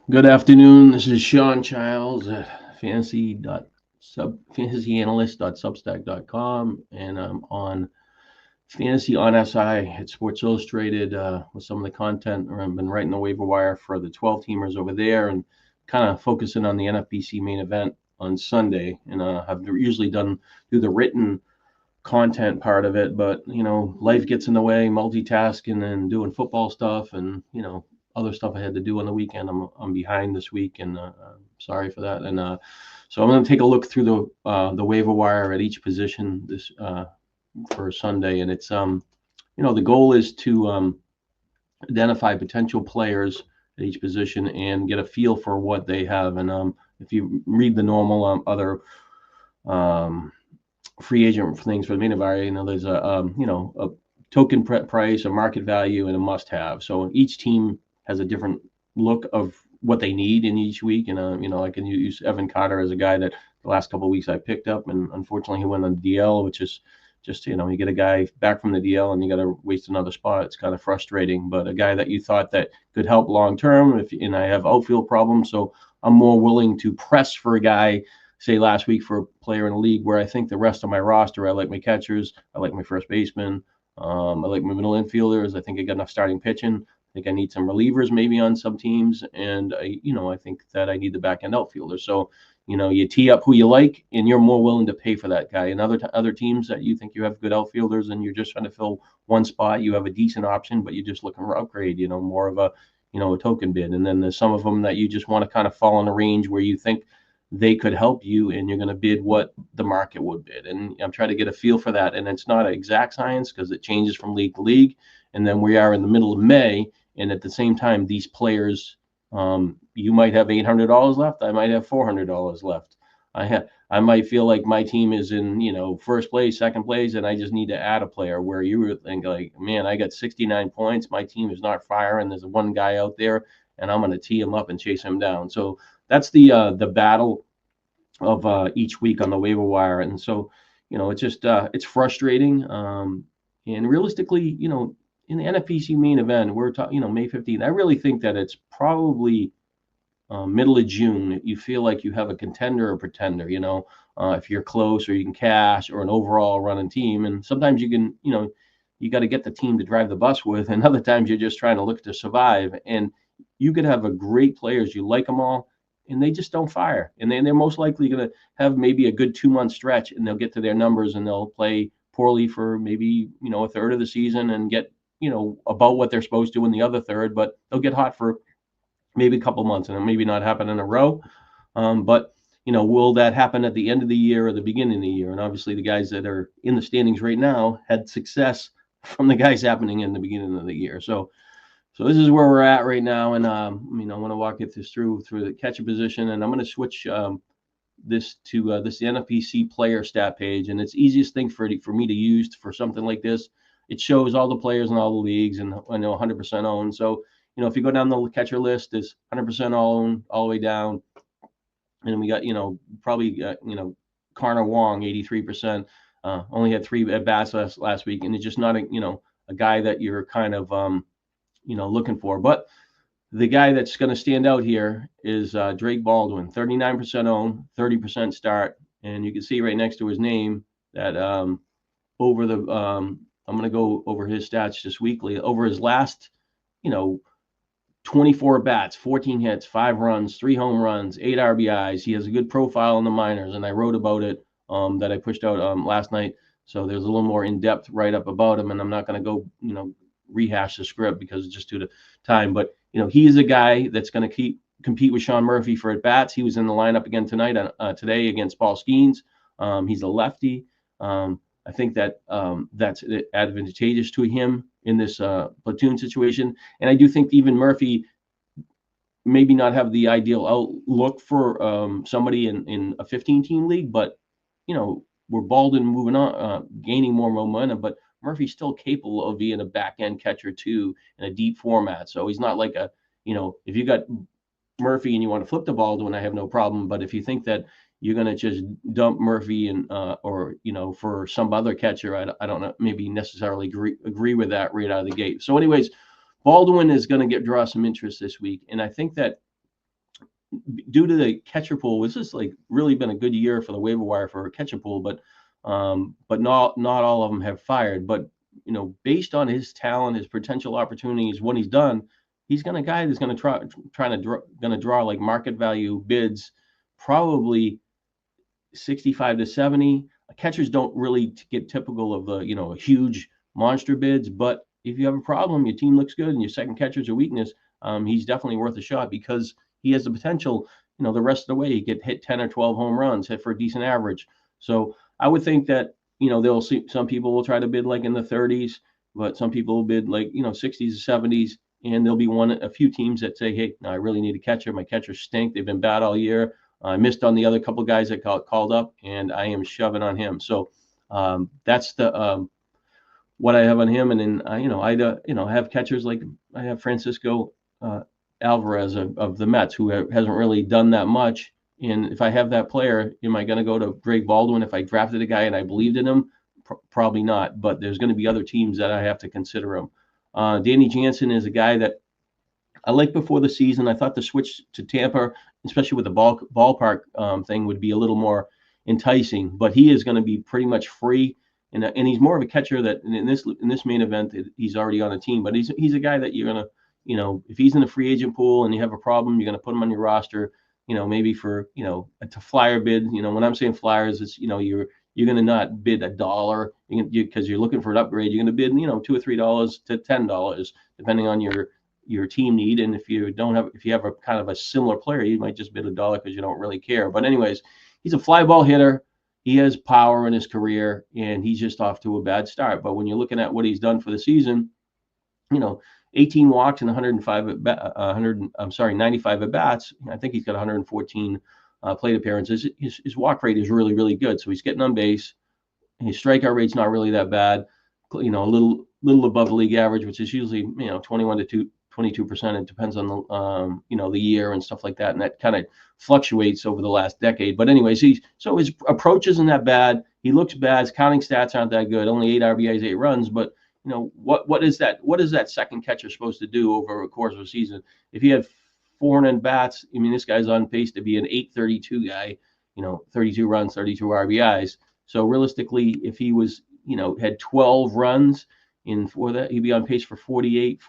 Good afternoon. This is Sean Childs at fantasyanalyst.substack.com, and I'm on Fantasy on SI at Sports Illustrated with some of the content. Or I've been writing the waiver wire for the 12 teamers over there, and kind of focusing on the NFBC main event on Sunday. And I've usually do the written content part of it, but life gets in the way, multitasking and doing football stuff, and other stuff I had to do on the weekend. I'm behind this week, and sorry for that. And so I'm going to take a look through the waiver wire at each position this for Sunday, and it's the goal is to identify potential players at each position and get a feel for what they have. And if you read the normal other um, free agent things for the main event, there's a token price, a market value, and a must-have. So each team has a different look of what they need in each week. And I can use Evan Carter as a guy that the last couple of weeks I picked up, and unfortunately he went on DL, which is just you get a guy back from the DL and you got to waste another spot. It's kind of frustrating. But a guy that you thought that could help long term, and I have outfield problems, so I'm more willing to press for a guy. Say last week for a player in a league where I think the rest of my roster, I like my catchers, I like my first baseman, I like my middle infielders. I think I got enough starting pitching. I think I need some relievers maybe on some teams, and I think that I need the back end outfielder. So you tee up who you like, and you're more willing to pay for that guy. And other teams that you think you have good outfielders, and you're just trying to fill one spot, you have a decent option, but you're just looking for upgrade. More of a token bid. And then there's some of them that you just want to kind of fall in a range where you think they could help you, and you're going to bid what the market would bid. And I'm trying to get a feel for that. And it's not an exact science because it changes from league to league. And then we are in the middle of May, and at the same time, these players, you might have $800 left. I might have $400 left. I might feel like my team is in first place, second place, and I just need to add a player. Where you would think like, man, I got 69 points. My team is not firing. There's one guy out there, and I'm going to tee him up and chase him down. So that's the battle of each week on the waiver wire. And so it's just it's frustrating. And realistically, in the NFBC main event, we're talking May 15th. I really think that it's probably middle of June. You feel like you have a contender or pretender. If you're close, or you can cash, or an overall running team. And sometimes you can you got to get the team to drive the bus with, and other times you're just trying to look to survive. And you could have a great players, you like them all, and they just don't fire. And they're most likely going to have maybe a good 2 month stretch, and they'll get to their numbers, and they'll play poorly for maybe a third of the season and get about what they're supposed to in the other third, but they'll get hot for maybe a couple months, and it maybe not happen in a row. But will that happen at the end of the year or the beginning of the year? And obviously, the guys that are in the standings right now had success from the guys happening in the beginning of the year. So this is where we're at right now, and I want to walk you through the catcher position, and I'm going to switch this to this NFBC player stat page, and it's easiest thing for me to use for something like this. It shows all the players in all the leagues, and I know 100% owned. So if you go down the catcher list, it's 100% owned all the way down, and we got probably Connor Wong 83%. Only had 3 at bats last week, and it's just not a guy that you're kind of looking for. But the guy that's going to stand out here is Drake Baldwin, 39% owned, 30% start. And you can see right next to his name that over the I'm going to go over his stats just weekly. Over his last 24 bats, 14 hits, 5 runs, 3 home runs, 8 RBIs. He has a good profile in the minors, and I wrote about it that I pushed out last night. So there's a little more in-depth write-up about him, and I'm not going to go rehash the script because it's just due to time. But he is a guy that's going to compete with Sean Murphy for at bats. He was in the lineup again today against Paul Skeens. He's a lefty. I think that that's advantageous to him in this platoon situation. And I do think even Murphy maybe not have the ideal outlook for somebody in a 15-team league, but we're Baldwin moving on, gaining more momentum, but Murphy's still capable of being a back-end catcher too in a deep format. So he's not like if you got Murphy and you want to flip the Baldwin, I have no problem. But if you think that you're going to just dump Murphy and or for some other catcher, I don't know, maybe necessarily agree with that right out of the gate. So anyways, Baldwin is going to draw some interest this week, and I think that due to the catcher pool, this has like really been a good year for the waiver wire for a catcher pool, but not all of them have fired. But based on his talent, his potential opportunities, what he's done, he's gonna guy that's gonna gonna draw like market value bids, probably 65 to 70. Catchers don't really get typical of the huge monster bids, but if you have a problem, your team looks good, and your second catcher's a weakness, he's definitely worth a shot because he has the potential. The rest of the way, he could hit 10 or 12 home runs, hit for a decent average. So I would think that they'll see some people will try to bid like in the 30s, but some people will bid like 60s or 70s, and there'll be a few teams that say, hey, no, I really need a catcher. My catchers stink. They've been bad all year. I missed on the other couple of guys that called up, and I am shoving on him. So that's the what I have on him. And then I have catchers like I have Francisco Alvarez of the Mets, who hasn't really done that much. And if I have that player, am I going to go to Greg Baldwin if I drafted a guy and I believed in him? Probably not. But there's going to be other teams that I have to consider him. Danny Jansen is a guy that I liked before the season. I thought the switch to Tampa, especially with the ballpark thing, would be a little more enticing. But he is going to be pretty much free, and he's more of a catcher that in this main event he's already on a team. But he's a guy that you're gonna, if he's in the free agent pool and you have a problem, you're gonna put him on your roster. Maybe for a flyer bid. When I'm saying flyers, it's you're gonna not bid $1 because you're looking for an upgrade. You're gonna bid $2 or $3 to $10 depending on your team need. And if you have a kind of a similar player, you might just bid $1 because you don't really care. But anyways, he's a fly ball hitter. He has power in his career, and he's just off to a bad start. But when you're looking at what he's done for the season, 18 walks and 95 at bats. I think he's got 114 plate appearances. His walk rate is really, really good. So he's getting on base. His strikeout rate's not really that bad. A little above the league average, which is usually 21 to 22%. It depends on the the year and stuff like that, and that kind of fluctuates over the last decade. But anyways, his approach isn't that bad. He looks bad. His counting stats aren't that good. Only 8 RBIs, 8 runs. But what is that? What is that second catcher supposed to do over a course of a season? If he had 400 bats, I mean, this guy's on pace to be an 832 guy. 32 runs, 32 RBIs. So realistically, if he was had 12 runs for that, he'd be on pace for 48.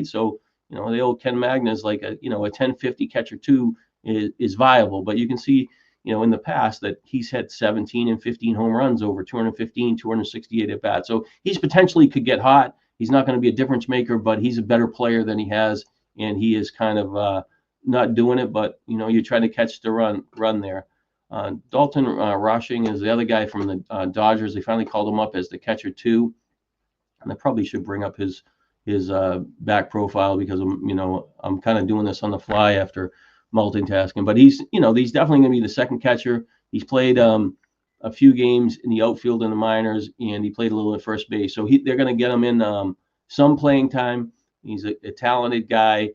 So the old Ken Magna's like a 1050 catcher too is viable. But you can see in the past that he's had 17 and 15 home runs over 215, 268 at bats. So he's potentially could get hot. He's not going to be a difference maker, but he's a better player than he has, and he is kind of not doing it. But you're trying to catch the run there. Dalton Rushing is the other guy from the Dodgers. They finally called him up as the catcher too, and I probably should bring up his back profile because I'm kind of doing this on the fly after multitasking. But he's definitely going to be the second catcher. He's played a few games in the outfield in the minors, and he played a little at first base. So they're going to get him in some playing time. He's a talented guy.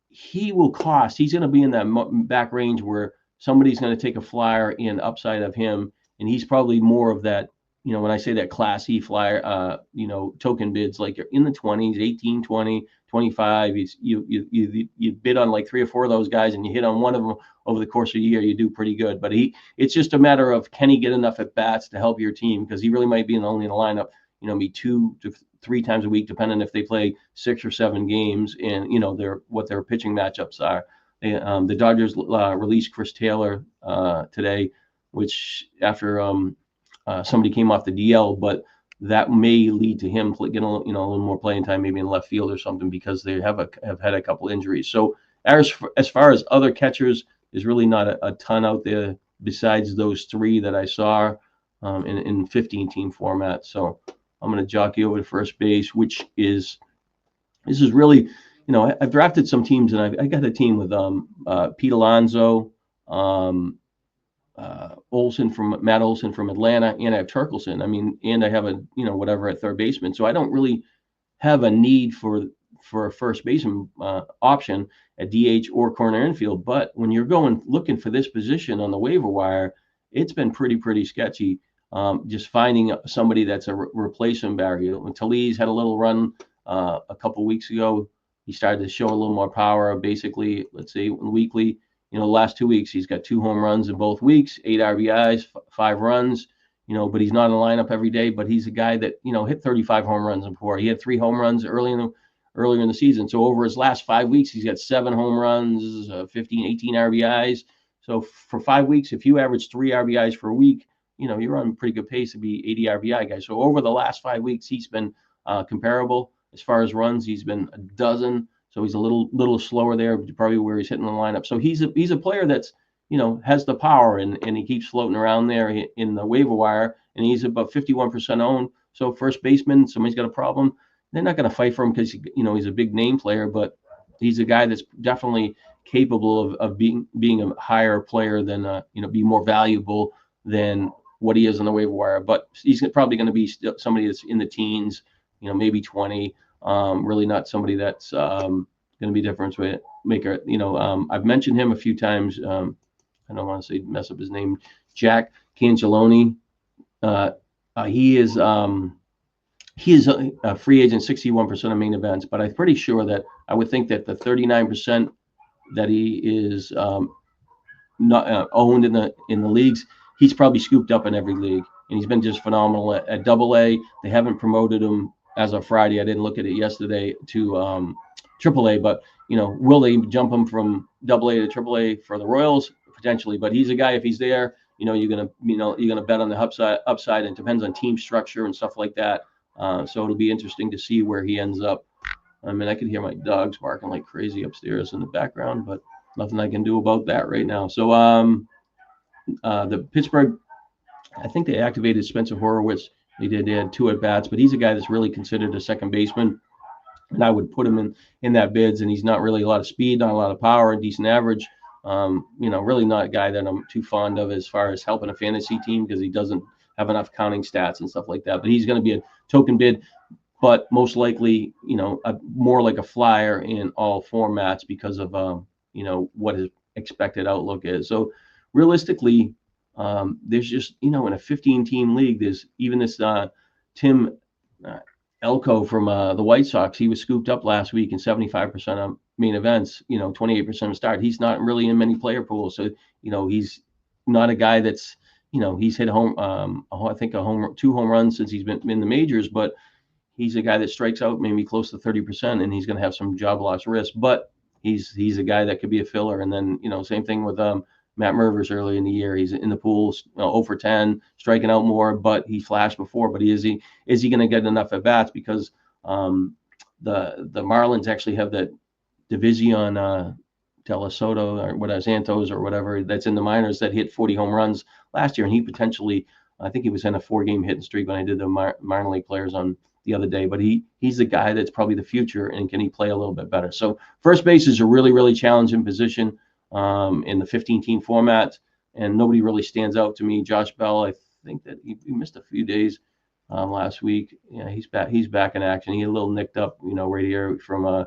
He will cost. He's going to be in that back range where somebody's going to take a flyer and upside of him, and he's probably more of that. When I say that Class E flyer, token bids, like you're in the 20s, 18, 20, 25, you bid on like 3 or 4 of those guys, and you hit on one of them over the course of a year, you do pretty good. But it's just a matter of, can he get enough at bats to help your team? Because he really might be only in the lineup, maybe 2 to 3 times a week, depending if they play 6 or 7 games, and what their pitching matchups are. The Dodgers released Chris Taylor today, which after somebody came off the DL, but that may lead to him getting a little more playing time, maybe in left field or something, because they have had a couple injuries. So as far as other catchers, there's really not a ton out there besides those 3 that I saw in 15-team format. So I'm going to jockey over to first base, this is really, I've drafted some teams, and I got a team with Pete Alonso, Matt Olson from Atlanta, and I have Turkelson. I mean, and I have whatever at third baseman. So I don't really have a need for a first baseman option at DH or corner infield. But when you're looking for this position on the waiver wire, it's been pretty sketchy. Just finding somebody that's a replacement barrier. When Talese had a little run a couple weeks ago, he started to show a little more power. Basically, let's say weekly, the last 2 weeks, he's got 2 home runs in both weeks, 8 RBIs, 5 runs. But he's not in the lineup every day. But he's a guy that hit 35 home runs before. He had 3 home runs earlier in the season. So over his last 5 weeks, he's got 7 home runs, 15, 18 RBIs. So for 5 weeks, if you average 3 RBIs for a week, you're on a pretty good pace to be 80 RBI guy. So over the last 5 weeks, he's been comparable as far as runs. He's been a dozen. So he's a little slower there, probably where he's hitting the lineup. So he's a player that's has the power, and he keeps floating around there in the waiver wire, and he's about 51% owned. So first baseman, somebody's got a problem, they're not going to fight for him because he's a big name player, but he's a guy that's definitely capable of being a higher player than be more valuable than what he is on the waiver wire. But he's probably going to be somebody that's in the teens, maybe 20. Really not somebody that's going to be difference maker. I've mentioned him a few times. I don't want to say mess up his name. Jack Cancelloni. He is a free agent, 61% of main events, but I'm pretty sure that I would think that the 39% that he is not owned in the leagues, he's probably scooped up in every league, and he's been just phenomenal at AA. They haven't promoted him as of Friday. I didn't look at it yesterday to AAA, but will they jump him from AA to AAA for the Royals? Potentially, but he's a guy. If he's there, you're gonna bet on the upside, and it depends on team structure and stuff like that. So it'll be interesting to see where he ends up. I mean, I can hear my dogs barking like crazy upstairs in the background, but nothing I can do about that right now. So the Pittsburgh, I think they activated Spencer Horwitz. They had 2 at bats, but he's a guy that's really considered a second baseman, and I would put him in that bids. And he's not really a lot of speed, not a lot of power, decent average. Really not a guy that I'm too fond of as far as helping a fantasy team, because he doesn't have enough counting stats and stuff like that. But he's going to be a token bid, but most likely, more like a flyer in all formats because of, what his expected outlook is. So realistically, there's just, in a 15-team league, there's even this Tim Elko from the White Sox. He was scooped up last week in 75% of main events, 28% of start. He's not really in many player pools. So, he's not a guy that's, he's hit I think 2 home runs since he's been in the majors, but he's a guy that strikes out maybe close to 30%, and he's going to have some job loss risk, but he's a guy that could be a filler. And then, same thing with Matt Mervers early in the year. He's in the pools, 0 for 10, striking out more, but he flashed before. But is he going to get enough at bats? Because the Marlins actually have that Division Del Soto or whatever, Santos or whatever, that's in the minors, that hit 40 home runs last year, and he potentially, I think he was in a 4-game hitting streak when I did the minor league players on the other day. But he's the guy that's probably the future, and can he play a little bit better? So first base is a really, really challenging position in the 15-team format, and nobody really stands out to me. Josh Bell, I think that he missed a few days last week. Yeah, he's back in action. He had a little nicked up, right here from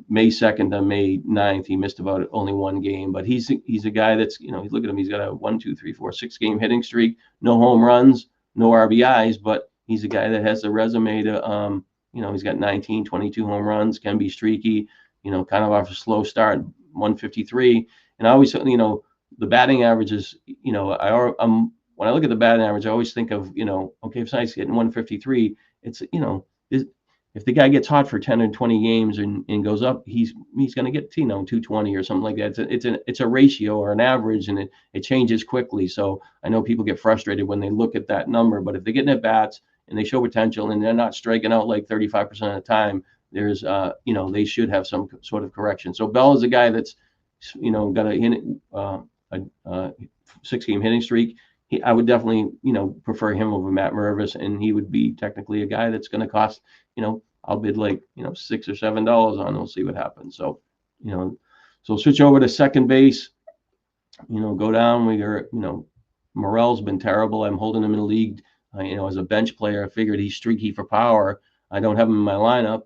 May 2nd to May 9th. He missed about only 1 game, but he's a guy that's, look at him. He's got a 1, 2, 3, 4, 6-game hitting streak, no home runs, no RBIs, but he's a guy that has the resume to, he's got 19, 22 home runs, can be streaky, kind of off a slow start, 153. And I always, the batting average is, when I look at the batting average, I always think of, okay, if somebody's getting 153, it's, if the guy gets hot for 10 or 20 games and goes up, he's going to get 220 or something like that. It's a ratio or an average, and it changes quickly. So I know people get frustrated when they look at that number, but if they're getting at bats and they show potential and they're not striking out like 35% of the time, there's they should have some sort of correction. So Bell is a guy that's got a 6-game hitting streak. I would definitely prefer him over Matt Mervis, and he would be technically a guy that's going to cost I'll bid like $6 or $7 on. We'll see what happens. So so switch over to second base. Go down. We are Morel's been terrible. I'm holding him in the league as a bench player. I figured he's streaky for power. I don't have him in my lineup,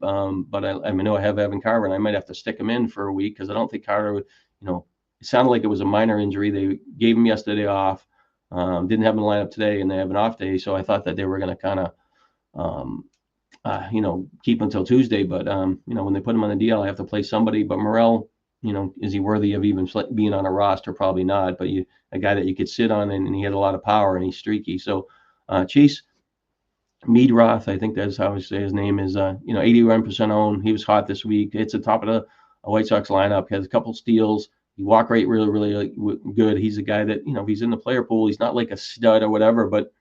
but I know I have Evan Carter, and I might have to stick him in for a week because I don't think Carter would, it sounded like it was a minor injury. They gave him yesterday off, didn't have him in the lineup today, and they have an off day. So I thought that they were going to kind of, keep until Tuesday. But, when they put him on the DL, I have to play somebody. But Morel, is he worthy of even being on a roster? Probably not. But a guy that you could sit on, and he had a lot of power, and he's streaky. So Chase Meadroth, I think that's how I say his name is. 81% owned. He was hot this week. It's the top of the White Sox lineup. He has a couple steals. He walk rate really, really good. He's a guy that if he's in the player pool, he's not like a stud or whatever, but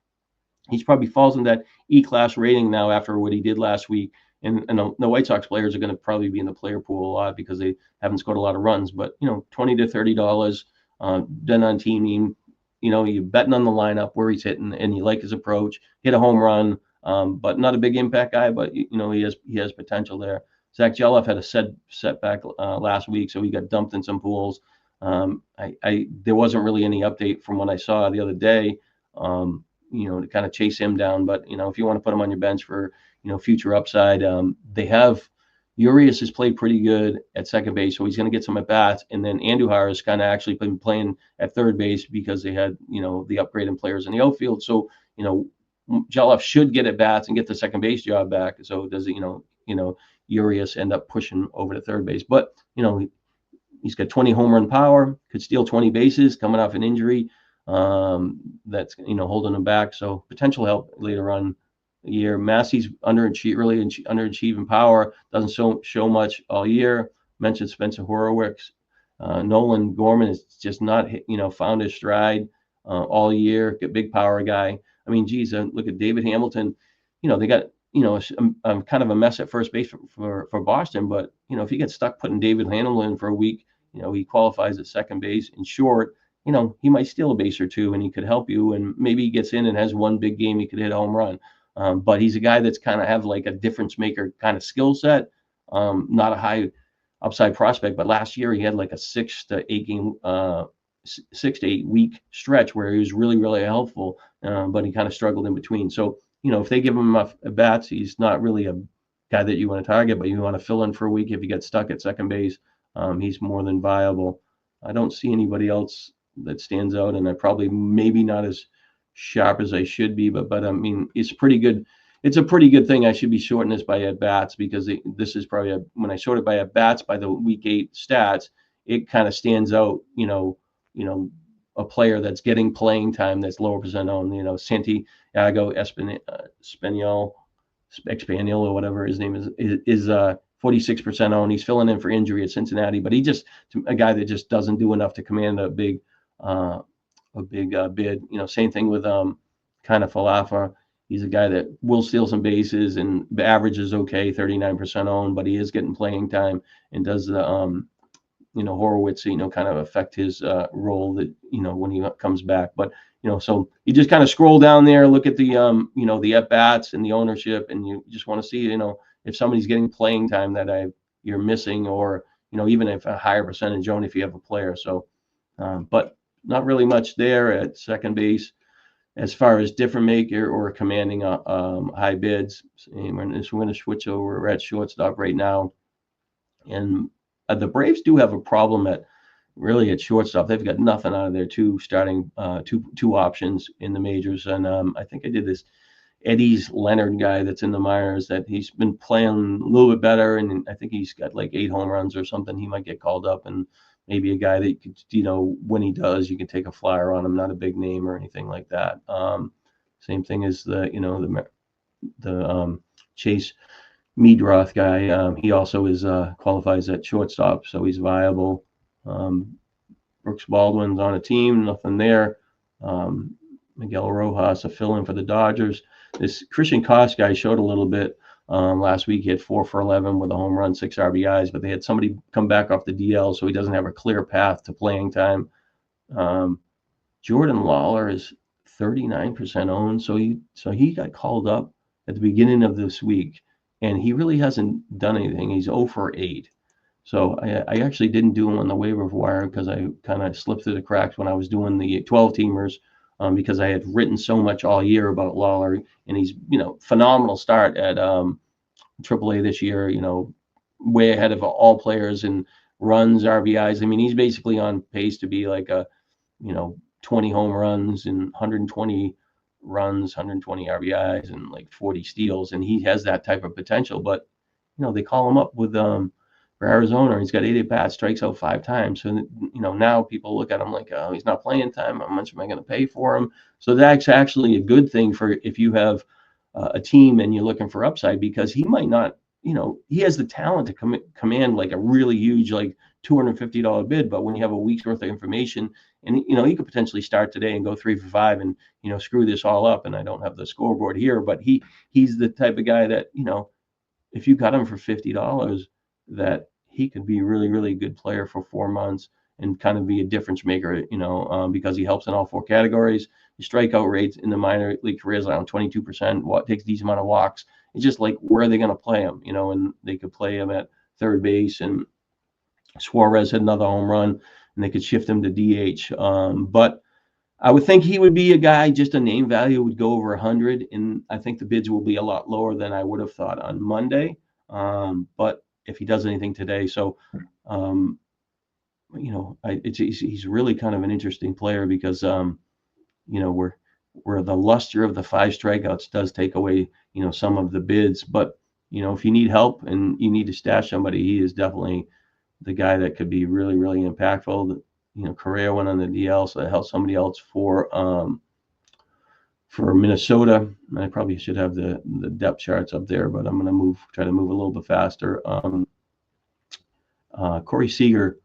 he's probably falls in that E-class rating now after what he did last week. And the White Sox players are going to probably be in the player pool a lot because they haven't scored a lot of runs. But $20 to $30, then on teaming, you're betting on the lineup where he's hitting, and you like his approach. Hit a home run, but not a big impact guy. But he has potential there. Zach Geloff had a setback last week, so he got dumped in some pools. There wasn't really any update from what I saw the other day. To kind of chase him down. But, if you want to put him on your bench for, future upside, they have Urias has played pretty good at second base, so he's going to get some at bats. And then Andujar has kind of actually been playing at third base because they had, the upgrade in players in the outfield. So, Geloff should get at bats and get the second base job back. So does it, Urias end up pushing over to third base. But, he's got 20 home run power, could steal 20 bases coming off an injury. That's holding him back. So potential help later on the year. Massey's underachieving power. Doesn't show much all year. Mentioned Spencer Horwitz. Nolan Gorman is just not found his stride all year. Get big power guy. I mean, geez, look at David Hamilton. They got kind of a mess at first base for Boston. But if you get stuck putting David Hamilton for a week, he qualifies at second base in short. He might steal a base or two and he could help you. And maybe he gets in and has one big game, he could hit a home run. But he's a guy that's kind of have like a difference maker kind of skill set. Not a high upside prospect, but last year he had like a 6 to 8 week stretch where he was really, really helpful. But he kind of struggled in between. So, if they give him enough at bats, he's not really a guy that you want to target, but you want to fill in for a week if you get stuck at second base. He's more than viable. I don't see anybody else that stands out, and I probably maybe not as sharp as I should be, but I mean, it's pretty good. It's a pretty good thing I should be shorting this by at bats because this is probably when I sort it by at bats by the week 8 stats, it kind of stands out. A player that's getting playing time that's lower percent owned. Santiago Espaniol or whatever his name is 46% owned. He's filling in for injury at Cincinnati, but he just a guy that just doesn't do enough to command a big bid. Same thing with kind of Falafa. He's a guy that will steal some bases and the average is okay, 39% owned, but he is getting playing time and does the Horowitz, kind of affect his role that, when he comes back. But, so you just kind of scroll down there, look at the, the at-bats and the ownership, and you just want to see, if somebody's getting playing time that you're missing or, even if a higher percentage owned if you have a player. So, but not really much there at second base as far as different maker or commanding high bids. And we're going to switch over. We're at shortstop right now. And the Braves do have a problem at shortstop. They've got nothing out of their two options in the majors. And I think I did this Eddie's Leonard guy that's in the minors that he's been playing a little bit better. And I think he's got like 8 home runs or something. He might get called up, and maybe a guy that you could, when he does, you can take a flyer on him, not a big name or anything like that. Same thing as the Chase Meadroth guy. He also is qualifies at shortstop, so he's viable. Brooks Baldwin's on a team, nothing there. Miguel Rojas, a fill-in for the Dodgers. This Christian Koss guy showed a little bit last week. He had 4 for 11 with a home run, 6 RBIs, but they had somebody come back off the DL, so he doesn't have a clear path to playing time. Jordan Lawler is 39% owned, so he got called up at the beginning of this week, and he really hasn't done anything. He's 0 for 8. So I actually didn't do him on the waiver wire because I kind of slipped through the cracks when I was doing the 12-teamers because I had written so much all year about Lawler, and he's, phenomenal start at AAA this year, way ahead of all players in runs, RBIs. I mean, he's basically on pace to be like 20 home runs and 120 runs, 120 RBIs and like 40 steals. And he has that type of potential, but, they call him up with for Arizona. He's got 8 at-bats, strikes out 5 times. So, now people look at him like, oh, he's not playing time. How much am I going to pay for him? So that's actually a good thing for if you have a team and you're looking for upside, because he might not, he has the talent to command like a really huge, like $250 bid. But when you have a week's worth of information, and he could potentially start today and go 3 for 5 and screw this all up. And I don't have the scoreboard here, but he's the type of guy that if you got him for $50, that he could be a really, really good player for 4 months and kind of be a difference maker, because he helps in all 4 categories. His strikeout rates in the minor league career is around 22%. Takes a decent amount of walks. It's just like, where are they going to play him? And they could play him at third base, and Suarez had another home run, and they could shift him to DH. But I would think he would be a guy, just a name value would go over 100, and I think the bids will be a lot lower than I would have thought on Monday. But if he does anything today, so he's really kind of an interesting player, because where the luster of the 5 strikeouts does take away some of the bids. But if you need help and you need to stash somebody, he is definitely the guy that could be really, really impactful. Correa went on the DL, so that helps somebody else for Minnesota. I probably should have the depth charts up there, but I'm going to try to move a little bit faster. Corey Seager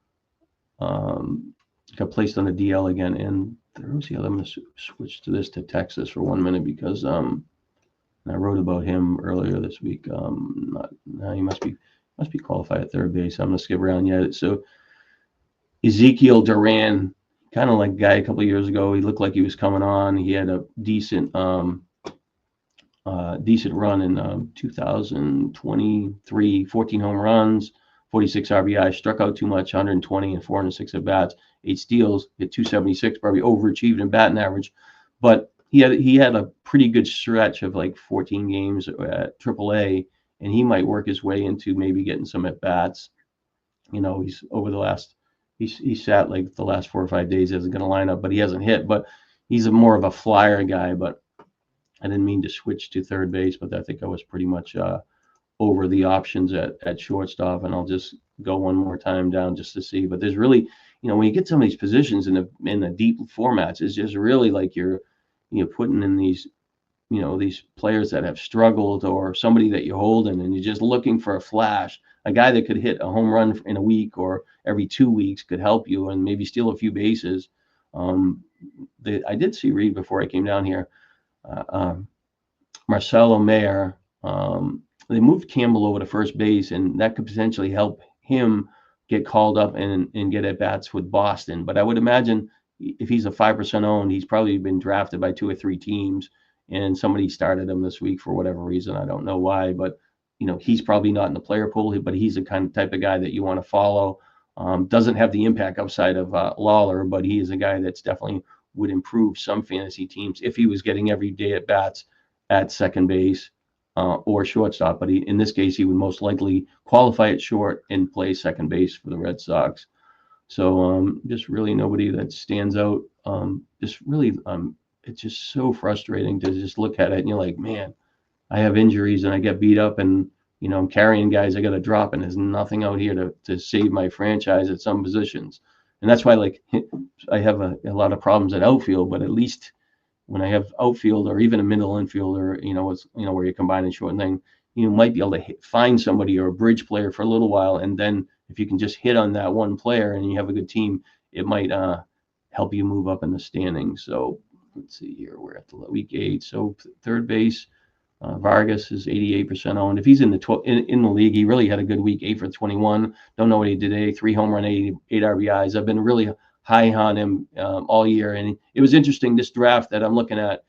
got placed on the DL again, and who's the other? I'm going to switch to Texas for 1 minute, because I wrote about him earlier this week. He must be qualified at third base. I'm going to skip around yet. So Ezekiel Duran, kind of like a guy a couple of years ago. He looked like he was coming on. He had a decent run in 2023, 14 home runs, 46 RBI, struck out too much, 120 and 406 at bats, 8 steals, hit 276, probably overachieved in batting average. But he had a pretty good stretch of like 14 games at AAA, and he might work his way into maybe getting some at bats. He's over the last. He sat like the last 4 or 5 days as a going to line up, but he hasn't hit. But he's more of a flyer guy. But I didn't mean to switch to third base, but I think I was pretty much over the options at shortstop. And I'll just go one more time down just to see. But there's really, when you get some of these positions in the deep formats, it's just really like you're putting in these these players that have struggled, or somebody that you're holding, and you're just looking for a flash. A guy that could hit a home run in a week or every 2 weeks could help you and maybe steal a few bases. I did see Reed before I came down here. Marcelo Mayer, they moved Campbell over to first base, and that could potentially help him get called up and get at bats with Boston. But I would imagine if he's a 5% owned, he's probably been drafted by 2 or 3 teams, and somebody started him this week for whatever reason. I don't know why, but he's probably not in the player pool, but he's the type of guy that you want to follow. Doesn't have the impact upside of Lawler, but he is a guy that's definitely would improve some fantasy teams if he was getting every day at bats at second base or shortstop. But in this case, he would most likely qualify at short and play second base for the Red Sox. So just really nobody that stands out. Just really, it's just so frustrating to just look at it and you're like, man, I have injuries and I get beat up, and I'm carrying guys I got to drop, and there's nothing out here to save my franchise at some positions. And that's why, like, I have a lot of problems at outfield, but at least when I have outfield or even a middle infielder, where you're combining short and thing, you might be able to find somebody or a bridge player for a little while, and then if you can just hit on that one player and you have a good team, it might help you move up in the standings. So let's see here, we're at the week 8. So third base. Vargas is 88% owned. If he's in the league, he really had a good week, 8 for 21. Don't know what he did today. 3 home run, 8 RBIs. I've been really high on him all year, and it was interesting. This draft that I'm looking at,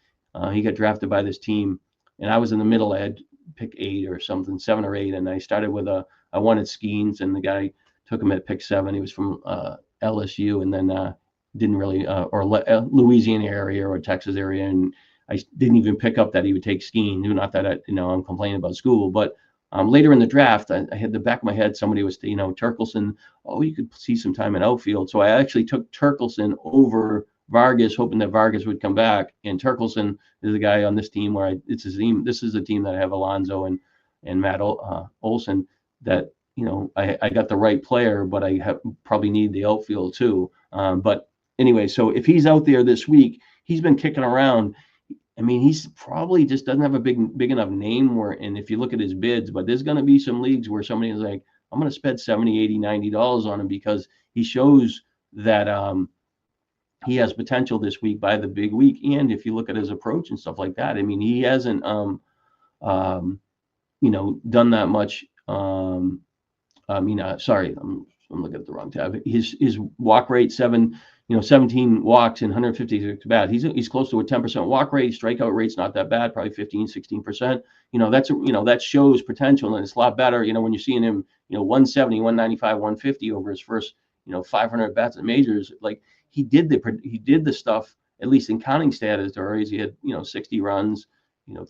he got drafted by this team, and I was in the middle. I had pick 8 or something, 7 or 8, and I started with I wanted Skeens, and the guy took him at pick 7. He was from LSU, and then didn't really or Louisiana area or Texas area, and I didn't even pick up that he would take skiing. Not that I'm complaining about school, but later in the draft, I had the back of my head, somebody was, Turkelson. Oh, you could see some time in outfield. So I actually took Turkelson over Vargas, hoping that Vargas would come back. And Turkelson is a guy on this team where it's his team. This is a team that I have Alonso and Matt Olson that, I got the right player, but I probably need the outfield too. But anyway, so if he's out there this week, he's been kicking around. I mean, he's probably just doesn't have a big enough name where, and if you look at his bids, but there's going to be some leagues where somebody is like, I'm going to spend 70, 80, $90 on him because he shows that he has potential this week by the big week. And if you look at his approach and stuff like that, I mean, he hasn't, done that much. Sorry, I'm looking at the wrong tab. His walk rate 17 walks and 156 bad. He's close to a 10% walk rate. Strikeout rate's not that bad, probably 15-16%. That shows potential, and it's a lot better. When you're seeing him, 170, 195, 150 over his first 500 bats at majors. Like he did the stuff at least in counting status. He had 60 runs,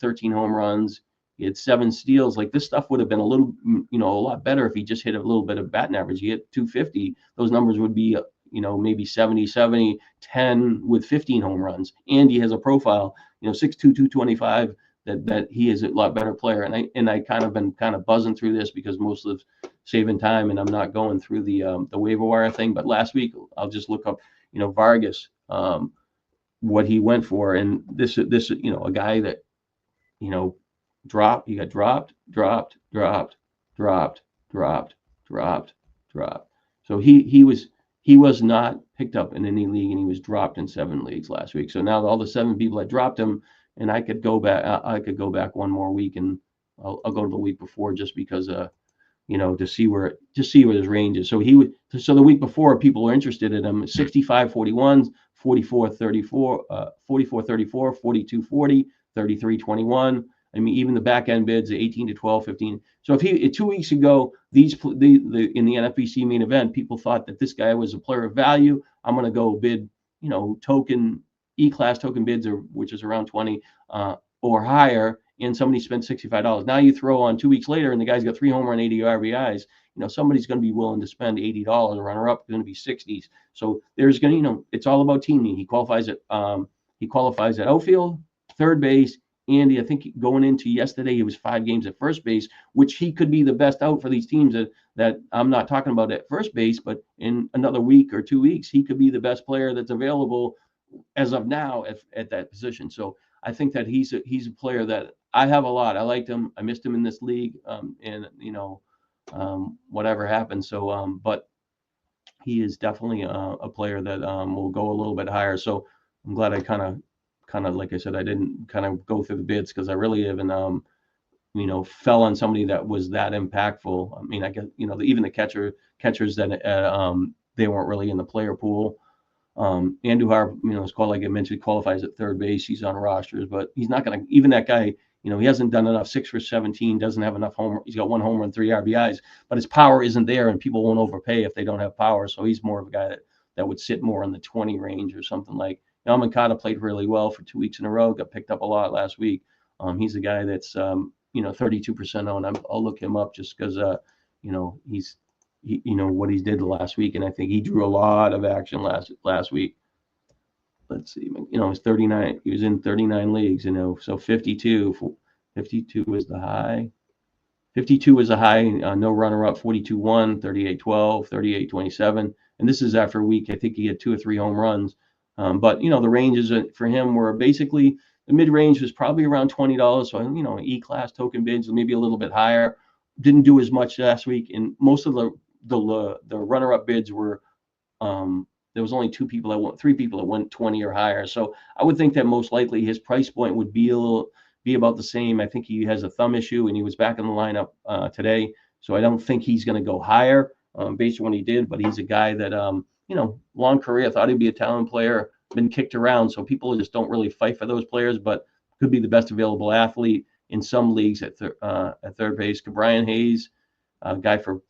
13 home runs. He had 7 steals. Like this stuff would have been a lot better if he just hit a little bit of batting average. He hit 250. Those numbers would be, maybe 70, 10 with 15 home runs. And he has a profile, 6'2", 225. That he is a lot better player. And I kind of been buzzing through this because most of saving time, and I'm not going through the waiver wire thing. But last week I'll just look up, Vargas, what he went for, and this a guy that he got dropped. So he was not picked up in any league, and he was dropped in 7 leagues last week. So now all the 7 people that dropped him, and I could go back one more week, and I'll go to the week before just because to see where his range is. So the week before people were interested in him, 65 41, 44 34, 44 34, 42 40, 33 21. I mean, even the back end bids, 18 to 12, 15. So if 2 weeks ago, in the NFBC main event, people thought that this guy was a player of value. I'm going to go bid, token E-class token bids, which is around 20 or higher, and somebody spent $65. Now you throw on 2 weeks later, and the guy's got 3 home run, 80 RBIs. Somebody's going to be willing to spend $80. A runner-up is going to be 60s. So there's going to, it's all about teaming. He qualifies at outfield, third base. Andy, I think going into yesterday, he was 5 games at first base, which he could be the best out for these teams that I'm not talking about at first base, but in another week or 2 weeks, he could be the best player that's available as of now at that position. So I think that he's a player that I have a lot. I liked him. I missed him in this league, and whatever happened. So, but he is definitely a player that will go a little bit higher. So I'm glad I kind of like I said, I didn't kind of go through the bids because I really haven't fell on somebody that was that impactful. I mean, I guess even the catchers that they weren't really in the player pool. Andujar, is called, like I mentioned, qualifies at third base. He's on rosters, but he's not going to, even that guy, he hasn't done enough. 6 for 17, doesn't have enough he's got 1 home run, 3 RBIs, but his power isn't there, and people won't overpay if they don't have power. So he's more of a guy that would sit more in the 20 range or something like. Moncada played really well for 2 weeks in a row, got picked up a lot last week. He's a guy that's, 32% owned. I'll look him up just because, he's, what he did last week, and I think he drew a lot of action last week. Let's see, it's 39. He was in 39 leagues, so 52 was the high. 52 was a high, no runner-up, 42-1, 38-12, 38-27, and this is after a week. I think he had 2 or 3 home runs. But the ranges for him were basically the mid-range was probably around $20. So E-class token bids maybe a little bit higher. Didn't do as much last week, and most of the runner-up bids were there was only 3 people that went 20 or higher. So I would think that most likely his price point would be about the same. I think he has a thumb issue, and he was back in the lineup today. So I don't think he's going to go higher based on what he did. But he's a guy that long career. I thought he'd be a talent player, been kicked around. So people just don't really fight for those players, but could be the best available athlete in some leagues at third base. Brian Hayes, guy for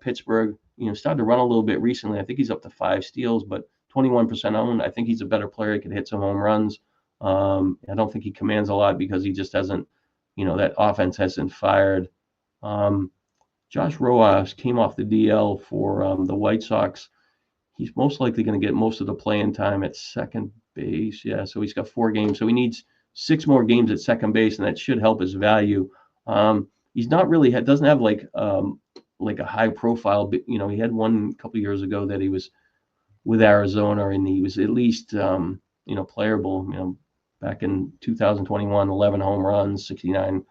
Pittsburgh, started to run a little bit recently. I think he's up to 5 steals, but 21% owned. I think he's a better player. He could hit some home runs. I don't think he commands a lot because he just hasn't, that offense hasn't fired. Josh Rojas came off the DL for the White Sox. He's most likely going to get most of the playing time at second base. Yeah, so he's got 4 games. So he needs 6 more games at second base, and that should help his value. He's not really doesn't have like like a high profile. He had one a couple years ago that he was with Arizona, and he was at least playable. Back in 2021, 11 home runs, 69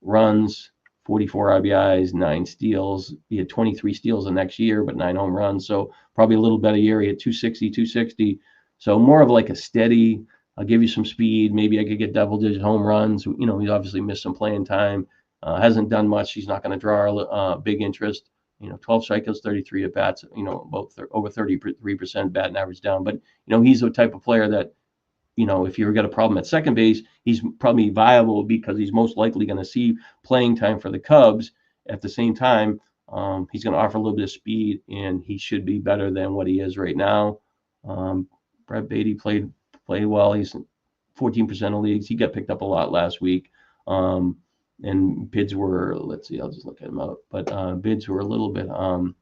runs, 44 RBIs, 9 steals. He had 23 steals the next year, but 9 home runs. So probably a little better year. He had 260, 260. So more of like a steady, I'll give you some speed. Maybe I could get double-digit home runs. He's obviously missed some playing time. Hasn't done much. He's not going to draw big interest. 12 strikeouts, 33 at bats. About over 33% batting average down. But he's the type of player that if you've got a problem at second base, he's probably viable because he's most likely going to see playing time for the Cubs. At the same time, he's going to offer a little bit of speed, and he should be better than what he is right now. Brett Beatty played well. He's 14% of leagues. He got picked up a lot last week. And bids were, let's see, I'll just look at him out. But bids were a little bit, a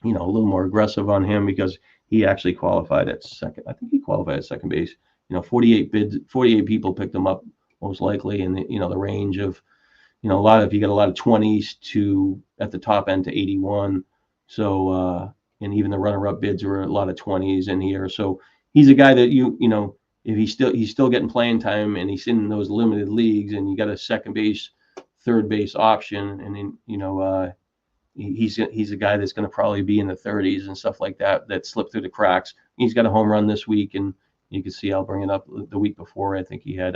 little more aggressive on him because he actually qualified at second. I think he qualified at second base. 48 bids, 48 people picked him up most likely, and the range of, you got a lot of 20s to at the top end to 81. So and even the runner-up bids were a lot of 20s in here. So he's a guy that if he's still getting playing time and he's in those limited leagues, and you got a second base, third base option, and then he's a guy that's going to probably be in the 30s and stuff like that slipped through the cracks. He's got a home run this week, and you can see I'll bring it up the week before. I think he had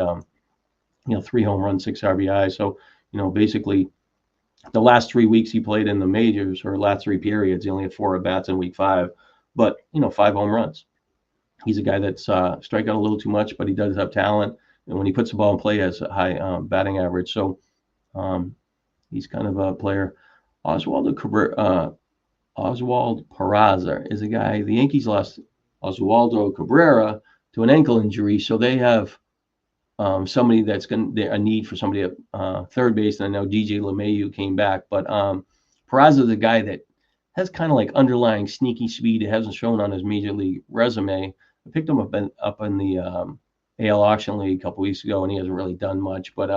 3 home runs, 6 RBI. So basically the last 3 weeks he played in the majors, or last 3 periods, he only had 4 at bats in week 5, but 5 home runs. He's a guy that's strike out a little too much, but he does have talent, and when he puts the ball in play, has a high batting average. So he's kind of a player. Oswald Peraza is a guy. The Yankees lost Oswaldo Cabrera to an ankle injury, so they have somebody that's a need for somebody at third base. And I know DJ LeMahieu came back, but Peraza is a guy that has kind of like underlying sneaky speed. It hasn't shown on his major league resume. I picked him up in the AL Auction League a couple weeks ago, and he hasn't really done much. But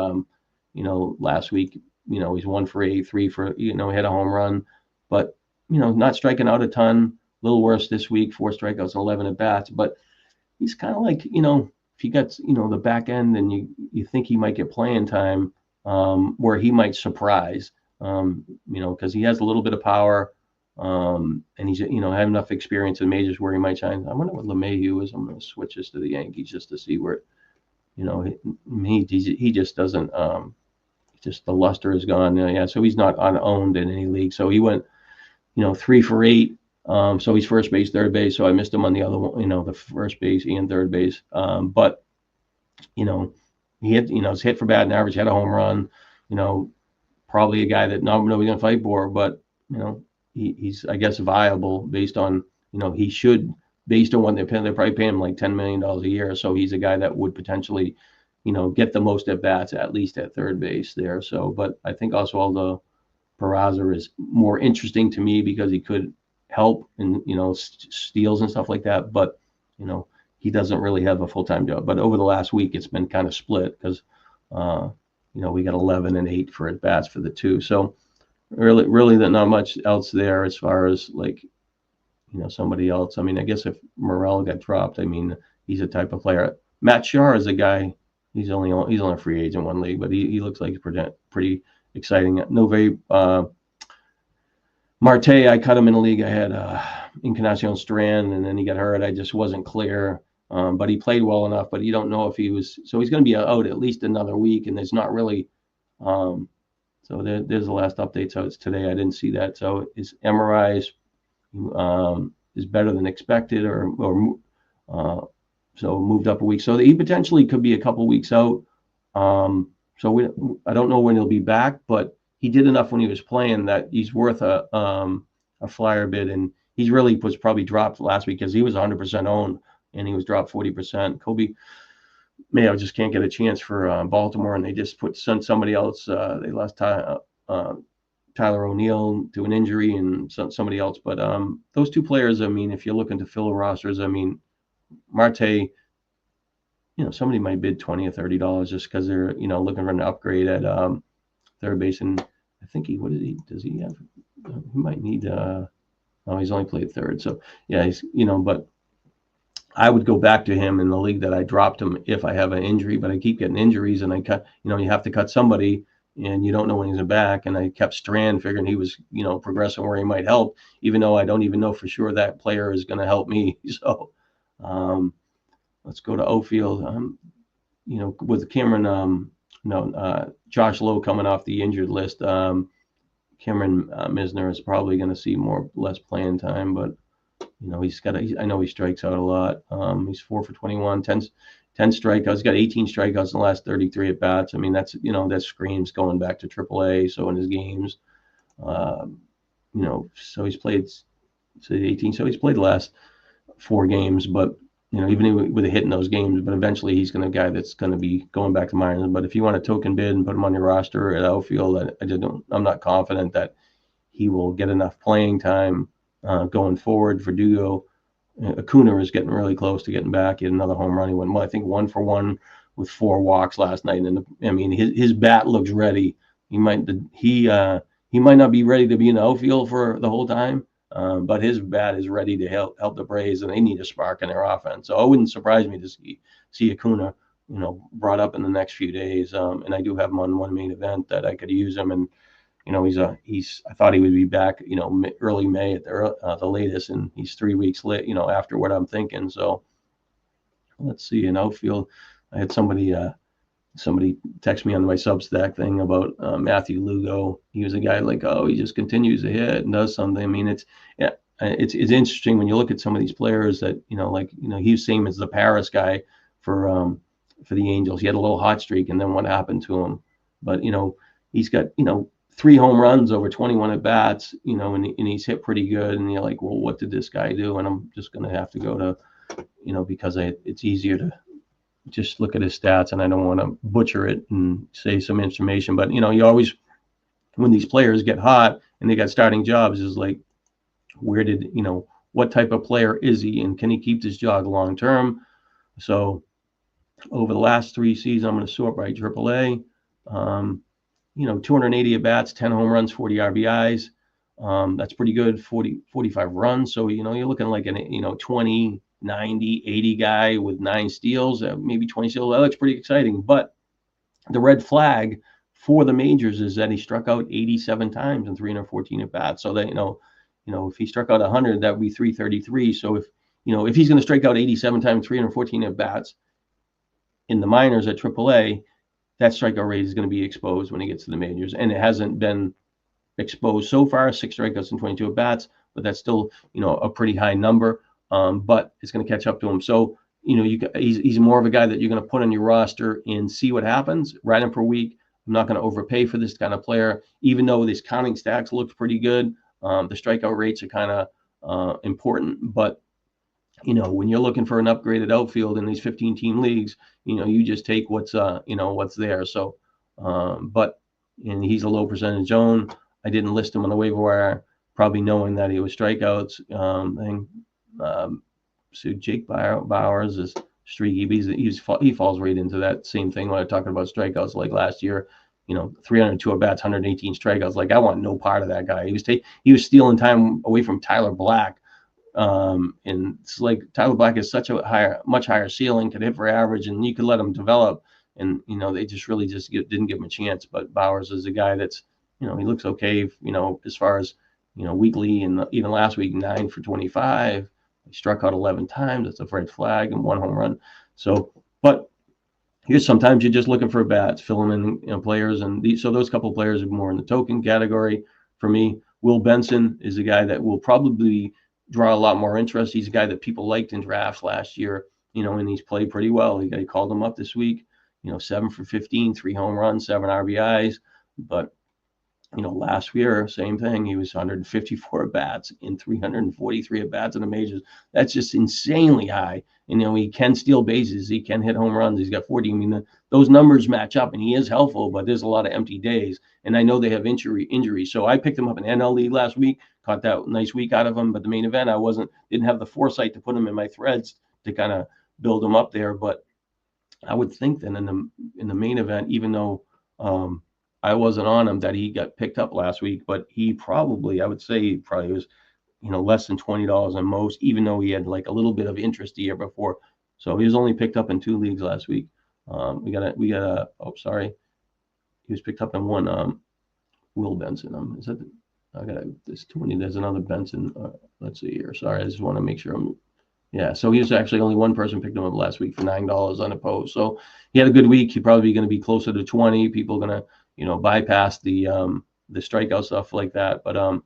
last week, he's 1 for 8, 3 for, he had a home run, but not striking out a ton. A little worse this week, 4 strikeouts and 11 at bats. But he's kind of like, if you got the back end and you think he might get playing time, where he might surprise, because he has a little bit of power, and he's had enough experience in majors where he might shine. I wonder what LeMahieu is. I'm going to switch this to the Yankees just to see where, he just doesn't. Just the luster is gone. So he's not unowned in any league. So he went, 3 for 8. So he's first base, third base. So I missed him on the other one, the first base and third base. But he had, his hit for batting average, had a home run. Probably a guy that nobody's gonna fight for, but he's I guess viable based on he should, based on what they're probably paying him like $10 million a year. So he's a guy that would potentially get the most at bats, at least at third base there. So, but I think Oswaldo Peraza is more interesting to me because he could help in steals and stuff like that, but he doesn't really have a full-time job. But over the last week, it's been kind of split because we got 11 and 8 for at bats for the 2. So really not much else there as far as like somebody else. I mean, I guess if Morel got dropped, I mean, he's a type of player. Matt Shar is a guy. He's only a free agent in one league, but he looks like he's pretty exciting. Marte, I cut him in a league. I had Encarnacion Strand, and then he got hurt. I just wasn't clear, but he played well enough. But you don't know if he was. So he's going to be out at least another week, and there's not really. So there's the last update. So it's today. I didn't see that. So his MRI is better than expected, or so moved up a week. So he potentially could be a couple weeks out. So I don't know when he'll be back, but he did enough when he was playing that he's worth a flyer bid. And he really was probably dropped last week because he was 100% owned and he was dropped 40%. Kobe Mayo just can't get a chance for Baltimore, and they just sent somebody else. They lost Tyler O'Neill to an injury and somebody else. But those 2 players, I mean, if you're looking to fill rosters, I mean, Marte, somebody might bid $20 or $30 just because they're, looking for an upgrade at third base. And I think does he have, he might need, oh, he's only played third. So yeah, he's, but I would go back to him in the league that I dropped him if I have an injury, but I keep getting injuries and I cut, you have to cut somebody and you don't know when he's back. And I kept Strand figuring he was, progressing where he might help, even though I don't even know for sure that player is going to help me. So let's go to outfield. With Cameron, Josh Lowe coming off the injured list. Cameron Misner is probably going to see less playing time, but I know he strikes out a lot. He's 4 for 21, 10 strikeouts. He's got 18 strikeouts in the last 33 at bats. I mean, that screams going back to AAA. So in his games, so he's played 18. So he's played the last 4 games, but even with a hit in those games, but eventually he's going to be a guy that's going to be going back to minors. But if you want a token bid and put him on your roster at outfield, I'm not confident that he will get enough playing time going forward. Verdugo, Acuna is getting really close to getting back. He had another home run. He went, I think, 1 for 1 with 4 walks last night. And I mean, his bat looks ready. He might not be ready to be in the outfield for the whole time, but his bat is ready to help the Braves, and they need a spark in their offense. So it wouldn't surprise me to see Acuna, brought up in the next few days. And I do have him on one main event that I could use him. And I thought he would be back, early May at the latest, and he's 3 weeks late, after what I'm thinking. So let's see, in outfield, I had somebody text me on my Substack thing about Matthew Lugo. He was a guy like, he just continues to hit and does something. I mean, it's interesting when you look at some of these players that, he's same as the Paris guy for the Angels. He had a little hot streak, and then what happened to him? But, he's got, 3 home runs over 21 at bats, and he's hit pretty good. And you're like, well, what did this guy do? And I'm just going to have to go to, because it's easier to just look at his stats, and I don't want to butcher it and say some information. But, you always, when these players get hot and they got starting jobs, is like, what type of player is he, and can he keep this job long term? So over the last 3 seasons, I'm going to sort by AAA. 280 at bats, 10 home runs, 40 RBIs. That's pretty good. 45 runs. So, you're looking like an, 20, 90, 80 guy with 9 steals, maybe 20 steals. That looks pretty exciting. But the red flag for the majors is that he struck out 87 times in 314 at bats. So that, if he struck out 100, that would be 333. So if he's going to strike out 87 times, 314 at bats in the minors at AAA, that strikeout rate is going to be exposed when he gets to the majors. And it hasn't been exposed so far, 6 strikeouts and 22 at bats, but that's still, a pretty high number. But it's going to catch up to him. So, he's more of a guy that you're going to put on your roster and see what happens. Ride him per week. I'm not going to overpay for this kind of player, even though his counting stats look pretty good. The strikeout rates are kind of important, but when you're looking for an upgraded outfield in these 15-team leagues, you just take what's there. So, and he's a low percentage own. I didn't list him on the waiver wire, probably knowing that he was strikeouts. So Jake Bowers is streaky, but he falls right into that same thing when I'm talking about strikeouts. Like last year, 302 at bats, 118 strikeouts. Like, I want no part of that guy. He was stealing time away from Tyler Black. And it's like Tyler Black is such a much higher ceiling, could hit for average, and you could let him develop. And they just didn't give him a chance. But Bowers is a guy that's, he looks okay, as far as weekly, and even last week 9 for 25. He struck out 11 times. That's a red flag and 1 home run. So, but here's sometimes you're just looking for bats, filling in players, and so those couple players are more in the token category for me. Will Benson is a guy that will probably draw a lot more interest. He's a guy that people liked in drafts last year, and he's played pretty well. He called him up this week, 7 for 15, 3 home runs, 7 RBIs. But, last year, same thing. He was 154 at bats in 343 at bats in the majors. That's just insanely high. And, he can steal bases. He can hit home runs. He's got 40. I mean, those numbers match up, and he is helpful, but there's a lot of empty days. And I know they have injuries. So I picked him up in NL League last week, caught that nice week out of him. But the main event, didn't have the foresight to put him in my threads to kind of build him up there. But I would think that in the main event, even though I wasn't on him that he got picked up last week, but he probably, I would say, he probably was, less than $20 on most, even though he had like a little bit of interest the year before. So he was only picked up in 2 leagues last week. Oh, sorry, he was picked up in one. Will Benson. Is that? I got this 20. There's another Benson. Let's see here. Sorry, I just want to make sure I'm. Yeah, so he was actually only one person picked him up last week for $9 unopposed. So he had a good week. He's probably going to be closer to 20. People are going to, bypass the strikeout stuff like that. But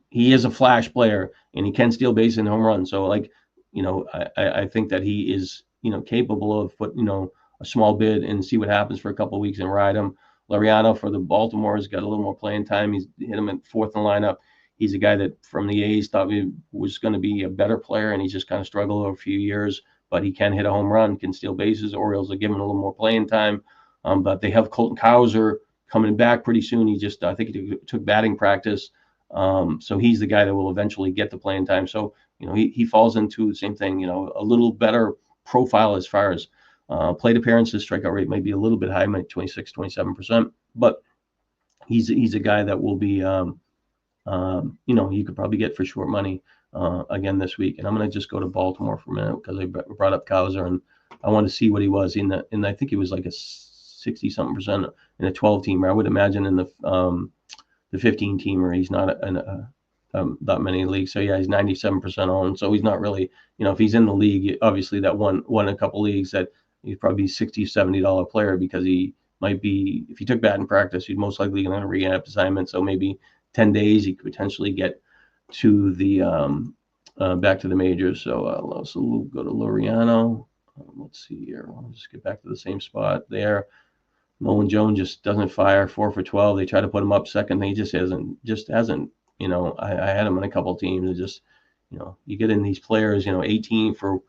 he is a flash player and he can steal base and home run. So I think that he is, capable of a small bid and see what happens for a couple of weeks and ride him. Laureano for the Baltimore has got a little more playing time. He's hit him at fourth in the lineup. He's a guy that from the A's thought he was going to be a better player, and he's just kind of struggled over a few years. But he can hit a home run, can steal bases. Orioles are giving him a little more playing time. But they have Colton Cowser coming back pretty soon. I think he took batting practice. So he's the guy that will eventually get the playing time. So, he falls into the same thing, a little better profile as far as plate appearances. Strikeout rate might be a little bit high, might 26, 27%, but he's a guy that will be, you could probably get for short money again this week. And I'm going to just go to Baltimore for a minute because I brought up Cowser and I want to see what he was in the, and I think he was like a 60-something% in a 12-teamer. I would imagine in the 15-teamer, he's not in that many leagues. So yeah, he's 97% owned. So he's not really, if he's in the league, obviously that won a couple leagues, that he'd probably be $60, $70 player because he might be, if he took batting practice, he'd most likely going to rehab assignment. So maybe 10 days, he could potentially get to the back to the majors. So we'll go to Laureano. Let's see here. I'll just get back to the same spot there. Nolan Jones just doesn't fire. 4 for 12. They try to put him up second. He just hasn't. I had him in a couple of teams. It just, you get in these players. 18 for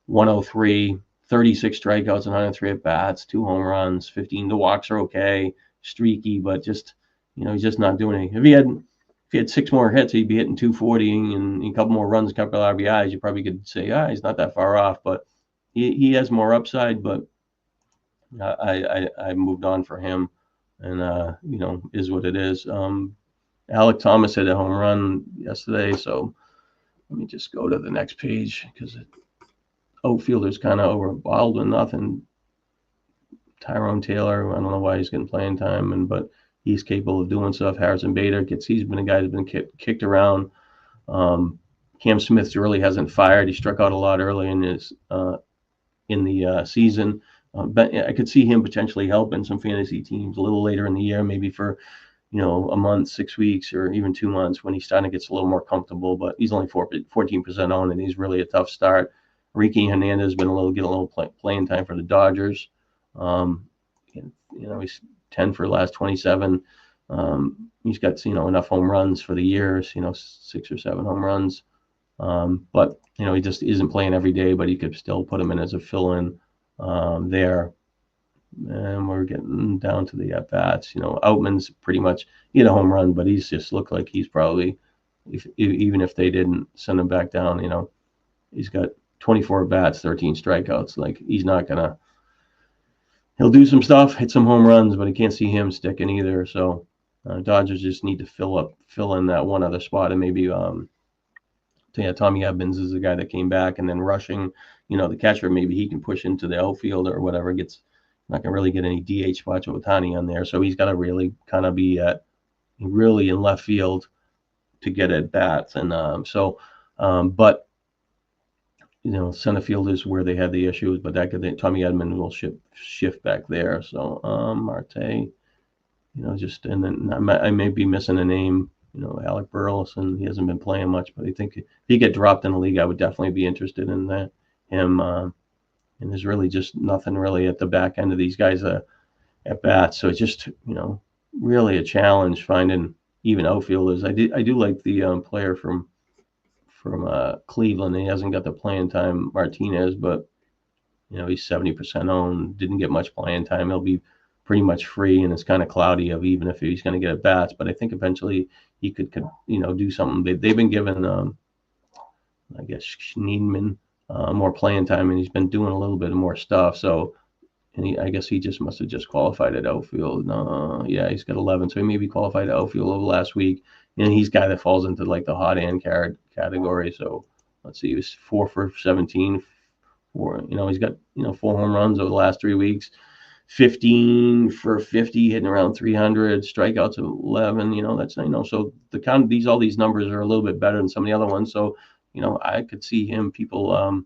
103, 36 strikeouts and 103 at bats, 2 home runs, 15. The walks are okay, streaky, but just, he's just not doing anything. If he had 6 more hits, he'd be hitting 240 and a couple more runs, a couple of RBIs. You probably could say, he's not that far off, but he has more upside. But I moved on for him, and is what it is. Alec Thomas hit a home run yesterday, so let me just go to the next page because outfielder's kind of over Baldwin, nothing. Tyrone Taylor, I don't know why he's getting playing time, but he's capable of doing stuff. Harrison Bader he's been a guy that's been kicked around. Cam Smith really hasn't fired. He struck out a lot early in the season. But I could see him potentially helping some fantasy teams a little later in the year, maybe for, a month, 6 weeks, or even 2 months when he's starting to get a little more comfortable. But he's only 14% owned, and he's really a tough start. Ricky Hernandez has been getting a little playing time for the Dodgers. He's 10 for the last 27. He's got, enough home runs for the year, 6 or 7 home runs. But, he just isn't playing every day, but he could still put him in as a fill-in there. And we're getting down to the at-bats. Outman's pretty much, he had a home run, but he's just looked like he's probably, even if they didn't send him back down, he's got 24 bats, 13 strikeouts. Like, he's not going to, he'll do some stuff, hit some home runs, but I can't see him sticking either. So Dodgers just need to fill in that one other spot. And maybe Tommy Evans is the guy that came back, and then rushing, the catcher, maybe he can push into the outfield or whatever. Not going to really get any DH spots with Ohtani on there. So he's got to really kind of be really in left field to get at bats. And but center field is where they had the issues, but Tommy Edman will shift back there. So Marte, and then I may be missing a name. Alec Burleson, he hasn't been playing much, but I think if he get dropped in the league, I would definitely be interested in him. And there's really just nothing really at the back end of these guys at bats. So it's just, really a challenge finding even outfielders. I do like the player from Cleveland. He hasn't got the playing time, Martinez, but he's 70% owned. Didn't get much playing time. He'll be pretty much free, and it's kind of cloudy of even if he's going to get at bats. But I think eventually he could do something. They've been given, I guess, Schneidman more playing time, and he's been doing a little bit more stuff. So and I guess he just must have just qualified at outfield. Yeah, he's got 11, so he maybe qualified at outfield over last week. And he's a guy that falls into like the hot hand category. So let's see, he was 4 for 17. He's got 4 home runs over the last 3 weeks. 15 for 50, hitting around 300, strikeouts of 11. That's so all these numbers are a little bit better than some of the other ones. So I could see him, people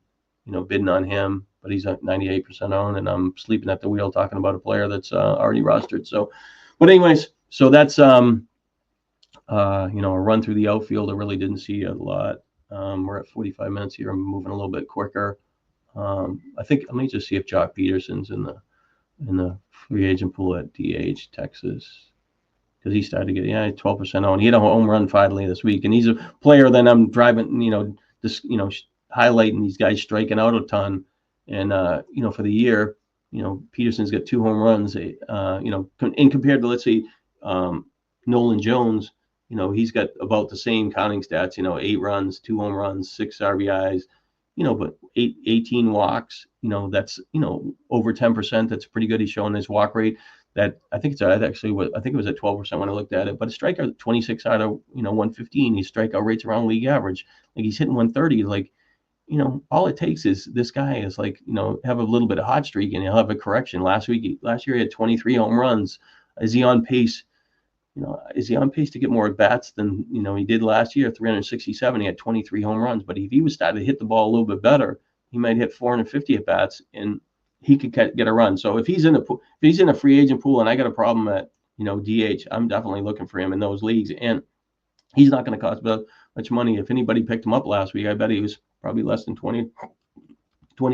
bidding on him, but he's at 98% owned, and I'm sleeping at the wheel talking about a player that's already rostered. So, but anyways, so that's a run through the outfield. I really didn't see a lot. We're at 45 minutes here. I'm moving a little bit quicker. I think let me just see if Jock Peterson's in the free agent pool at DH Texas, because he started to get 12% owned. He had a home run finally this week, and he's a player that I'm driving, highlighting these guys striking out a ton, and for the year, Peterson's got 2 home runs, and compared to, let's say, Nolan Jones, he's got about the same counting stats, 8 runs, 2 home runs, 6 RBIs, but 18 walks, that's, over 10%. That's pretty good. He's showing his walk rate that I think it was at 12% when I looked at it, but a strikeout 26 out of, 115. His strikeout rate's around league average. Like, he's hitting 130. Like, all it takes is this guy is like, have a little bit of hot streak and he'll have a correction. Last year he had 23 home runs. Is he on pace? Is he on pace to get more at bats than, he did last year? 367. He had 23 home runs. But if he was starting to hit the ball a little bit better, he might hit 450 at bats and he could get a run. So if he's in a free agent pool and I got a problem at, DH, I'm definitely looking for him in those leagues. And he's not going to cost much money. If anybody picked him up last week, I bet he was probably less than 20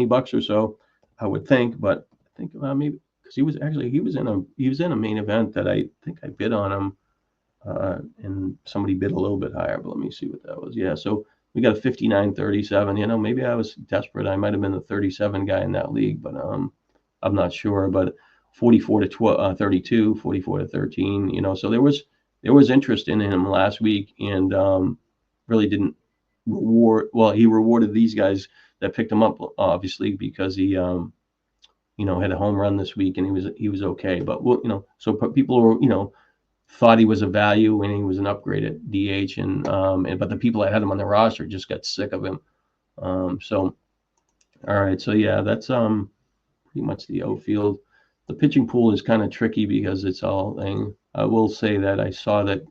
bucks or so, I would think. But I think maybe because he was in a main event that I think I bid on him, and somebody bid a little bit higher. But let me see what that was. Yeah, so we got a 59.37. Maybe I was desperate. I might have been the 37 guy in that league, but I'm not sure. But 44 to 32, 44 to 13. So there was interest in him last week, and really didn't reward. Well, he rewarded these guys that picked him up, obviously, because he had a home run this week and he was okay. But so people were thought he was a value and he was an upgrade at DH, and but the people that had him on their roster just got sick of him. So all right, so yeah, that's pretty much the outfield. The pitching pool is kind of tricky because it's all thing. I will say that I saw that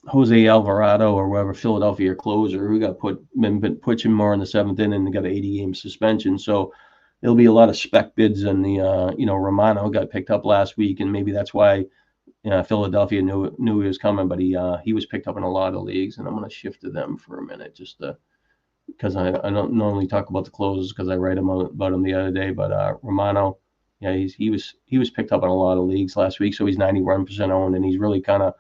Jose Alvarado or whoever, Philadelphia closer, who got been pitching more in the 7th inning and got an 80-game suspension. So there'll be a lot of spec bids, and the Romano got picked up last week, and maybe that's why Philadelphia knew he was coming. But he was picked up in a lot of leagues, and I'm going to shift to them for a minute just because I don't normally talk about the closers because I write about them the other day. But Romano, yeah, he was picked up in a lot of leagues last week, so he's 91% owned, and he's really kind of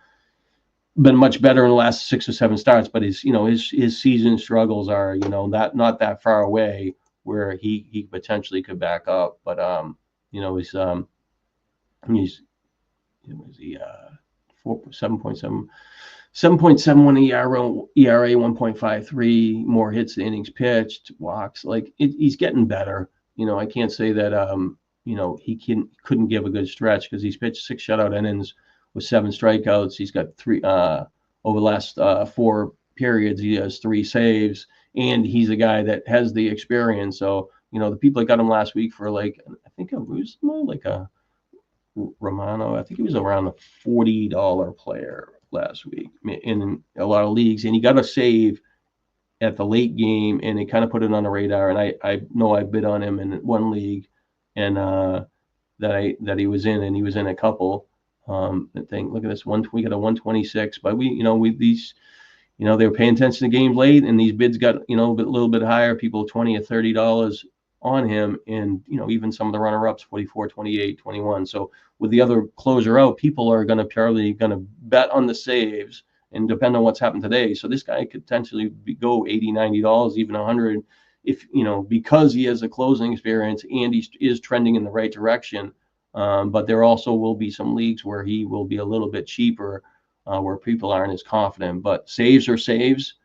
been much better in the last 6 or 7 starts, but his season struggles are not that far away where he potentially could back up. But he's 7.71 ERA, 1.53 more hits than innings pitched, walks. Like he's getting better. I can't say that he couldn't give a good stretch because he's pitched 6 shutout innings with 7 strikeouts. He's got 3 over the last 4 periods. He has 3 saves, and he's a guy that has the experience. So the people that got him last week for I think it was more like a Romano. I think he was around a $40 player last week in a lot of leagues, and he got a save at the late game, and they kind of put it on the radar. And I know I bid on him in one league, and that he was in, and he was in a couple. Look at this one. We got a 126, but they were paying attention to games late, and these bids got a little bit higher. People $20 or $30 on him, and even some of the runner-ups 44, 28, 21. So with the other closer out, people are probably going to bet on the saves and depend on what's happened today. So this guy could potentially go $80, $90, even $100 if because he has a closing experience and he is trending in the right direction. But there also will be some leagues where he will be a little bit cheaper, where people aren't as confident. But saves are saves.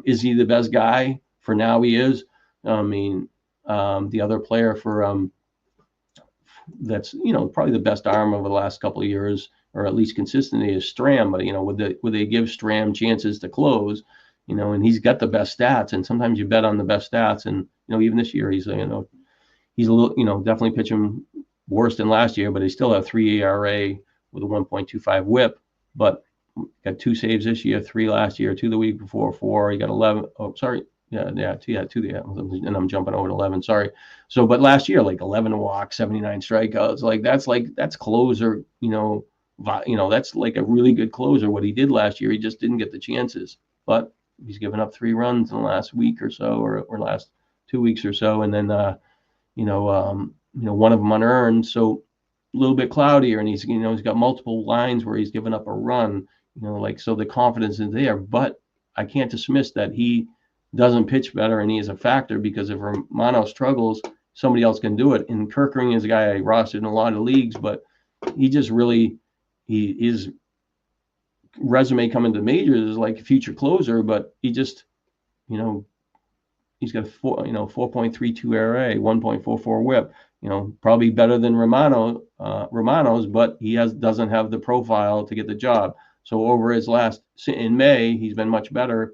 Is he the best guy? For now, he is. I mean, The other player for that's probably the best arm over the last couple of years, or at least consistently, is Stram. But would they give Stram chances to close? And he's got the best stats, and sometimes you bet on the best stats. And even this year, he's he's a little definitely pitching worse than last year, but he still have 3 ERA with a 1.25 WHIP. But got 2 saves this year, 3 last year, 2 the week before, 4. He got 11. Oh, sorry. Yeah, 2. Yeah, and I'm jumping over to 11. Sorry. So, but last year, like 11 walks, 79 strikeouts. That's closer. That's like a really good closer. What he did last year, he just didn't get the chances. But he's given up 3 runs in the last week or so, or last 2 weeks or so, and then one of them unearned. So a little bit cloudier, and he's got multiple lines where he's given up a run. So the confidence is there, but I can't dismiss that he doesn't pitch better, and he is a factor, because if Romano struggles, somebody else can do it. And Kirkering is a guy I rostered in a lot of leagues, but he just really, his resume coming to majors is like a future closer, but he just, he's got 4.32 ERA, 1.44 WHIP. Probably better than Romano's, but he doesn't have the profile to get the job. So over his in May, he's been much better.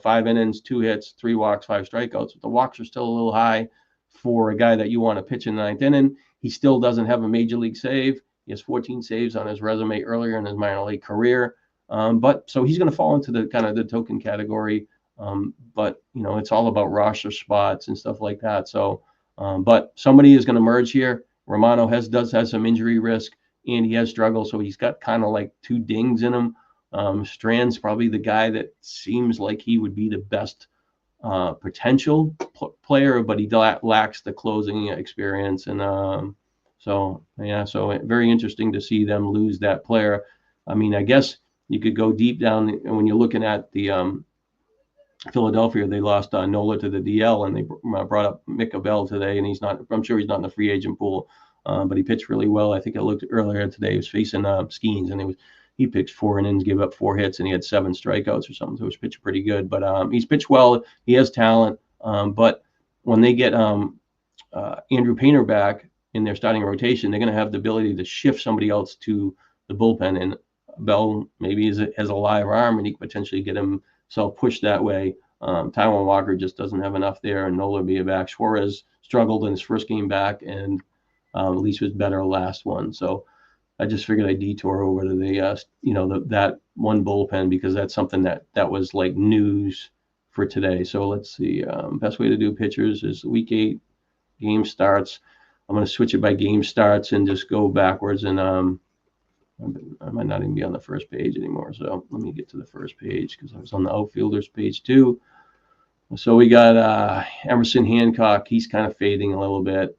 5 innings, 2 hits, 3 walks, 5 strikeouts. But the walks are still a little high for a guy that you want to pitch in the 9th inning. He still doesn't have a major league save. He has 14 saves on his resume earlier in his minor league career. But so he's going to fall into the kind of the token category. But it's all about roster spots and stuff like that. So, but somebody is going to merge here. Romano does have some injury risk, and he has struggled. So he's got kind of like 2 dings in him. Strand's probably the guy that seems like he would be the best potential player, but he lacks the closing experience. And so very interesting to see them lose that player. I mean, I guess you could go deep down when you're looking at the Philadelphia. They lost Nola to the DL, and they brought up Mick Abel today, and I'm sure he's not in the free agent pool, but he pitched really well. I think I looked earlier today. He was facing Skeens, and he pitched 4 innings, gave up 4 hits, and he had 7 strikeouts or something. So he's pitched pretty good. But he's pitched well. He has talent. But when they get Andrew Painter back in their starting rotation, they're going to have the ability to shift somebody else to the bullpen. And Bell maybe has a live arm, and he could potentially get himself pushed that way. Taijuan Walker just doesn't have enough there, and Nola be back. Suarez struggled in his first game back, and at least was better last one. So I just figured I'd detour over to that one bullpen, because that's something that was like news for today. So let's see. Best way to do pitchers is week 8 game starts. I'm going to switch it by game starts and just go backwards. And I might not even be on the first page anymore. So let me get to the first page, because I was on the outfielders page too. So we got Emerson Hancock. He's kind of fading a little bit.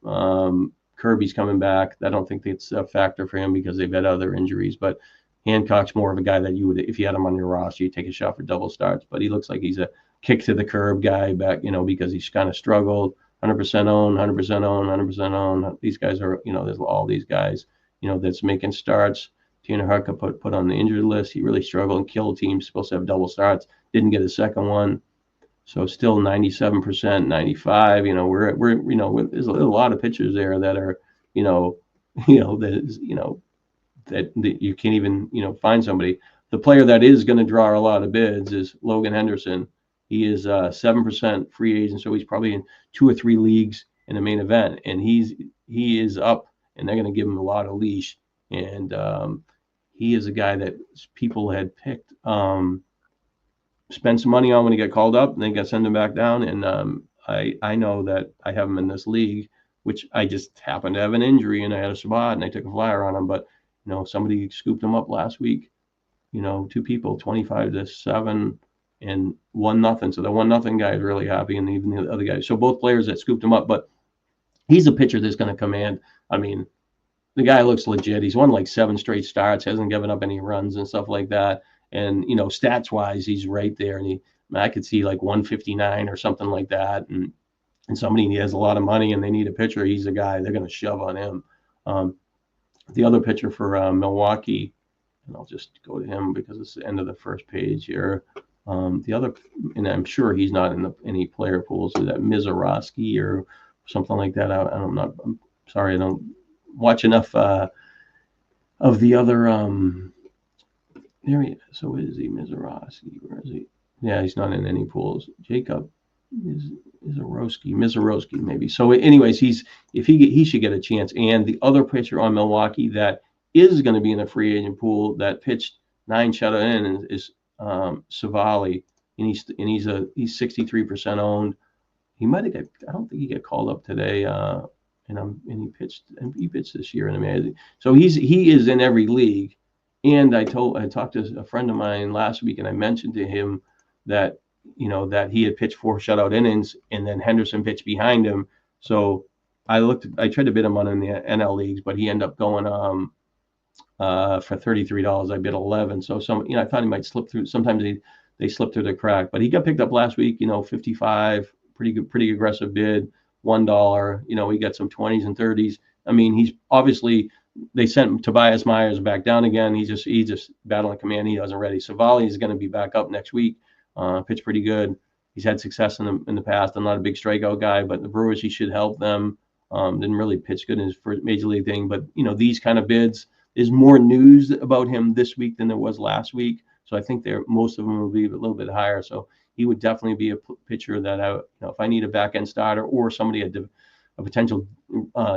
Kirby's coming back. I don't think it's a factor for him because they've had other injuries, but Hancock's more of a guy that you would, if you had him on your roster, you take a shot for double starts. But he looks like he's a kick to the curb guy back, because he's kind of struggled. 100% own, 100% own, 100% own. These guys are, there's all these guys, that's making starts. Tanner Harka put on the injured list. He really struggled and killed teams. Supposed to have double starts. Didn't get a second one. So still 97%, 95. There's a lot of pitchers there that are, that you can't even, find somebody. The player that is going to draw a lot of bids is Logan Henderson. He is 7% free agent, so he's probably in 2 or 3 leagues in the main event, and he is up, and they're going to give him a lot of leash. And he is a guy that people had picked. Spent some money on when he got called up, and they got sent him back down. And I know that I have him in this league, which I just happened to have an injury, and I had a spot, and I took a flyer on him. But somebody scooped him up last week. 2 people, 25-7, and 1-0. So the 1-0 guy is really happy, and even the other guy. So both players that scooped him up, but he's a pitcher that's going to command. I mean, the guy looks legit. He's won like 7 straight starts, hasn't given up any runs and stuff like that. And, stats wise, he's right there. And I could see like 159 or something like that. And somebody has a lot of money and they need a pitcher. He's a guy they're going to shove on him. The other pitcher for Milwaukee, and I'll just go to him because it's the end of the first page here. The other, and I'm sure he's not in any player pools, is that Mizorowski or something like that. I'm sorry, I don't watch enough of the other. There he is. So is he Mizorowski? Where is he? Yeah, he's not in any pools. Jacob is Mizorowski maybe. So, anyways, he should get a chance. And the other pitcher on Milwaukee that is going to be in the free agent pool that pitched 9 shutout innings is Savali, and he's 63% owned. He might have got. I don't think he got called up today. And he pitched this year in amazing. So he is in every league. And I talked to a friend of mine last week, and I mentioned to him that that he had pitched 4 shutout innings, and then Henderson pitched behind him. So I tried to bid him on in the NL leagues, but he ended up going for $33. I bid 11. So I thought he might slip through. Sometimes they slip through the crack, but he got picked up last week. 55, pretty aggressive bid, $1. He got some 20s and 30s. I mean, he's obviously. They sent Tobias Myers back down again. He's just battling command. He wasn't ready. Savali is going to be back up next week. Pitched pretty good. He's had success in the past. I'm not a big strikeout guy, but the Brewers, he should help them. Didn't really pitch good in his first major league thing, but these kind of bids. There's more news about him this week than there was last week, so I think most of them will be a little bit higher. So he would definitely be a pitcher that if I need a back end starter or somebody a potential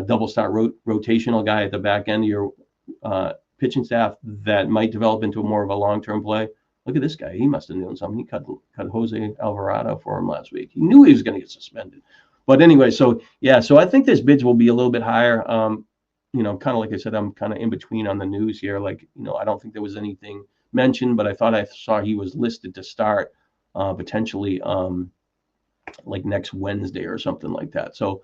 double start rotational guy at the back end of your pitching staff that might develop into more of a long-term play. Look at this guy. He must have known something. He cut Jose Alvarado for him last week. He knew he was going to get suspended. But anyway, so I think this bids will be a little bit higher. Kind of like I said, I'm kind of in between on the news here. Like, I don't think there was anything mentioned, but I thought I saw he was listed to start potentially like next Wednesday or something like that. So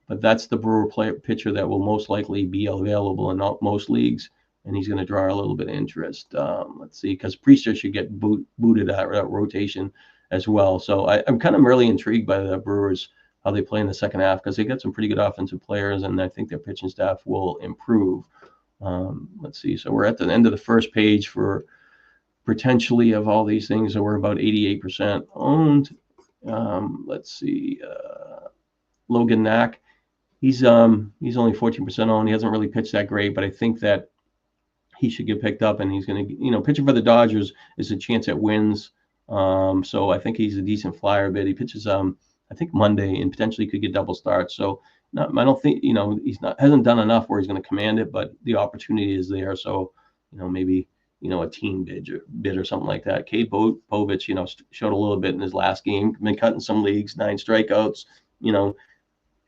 but that's the Brewer pitcher that will most likely be available in most leagues, and he's going to draw a little bit of interest. Let's see, because Priester should get booted out of rotation as well. So I'm kind of really intrigued by the Brewers, how they play in the second half, because they got some pretty good offensive players, and I think their pitching staff will improve. Let's see, so we're at the end of the first page for potentially of all these things, so we're about 88% owned. Let's see. Logan Knack, he's only 14% owned. He hasn't really pitched that great, but I think that he should get picked up, and he's going to, pitching for the Dodgers is a chance at wins. So I think he's a decent flyer bid. He pitches, I think Monday, and potentially could get double starts. So I don't think, hasn't done enough where he's going to command it, but the opportunity is there. So, maybe, a team bid or something like that. Cade Povich, showed a little bit in his last game, been cutting some leagues, 9 strikeouts,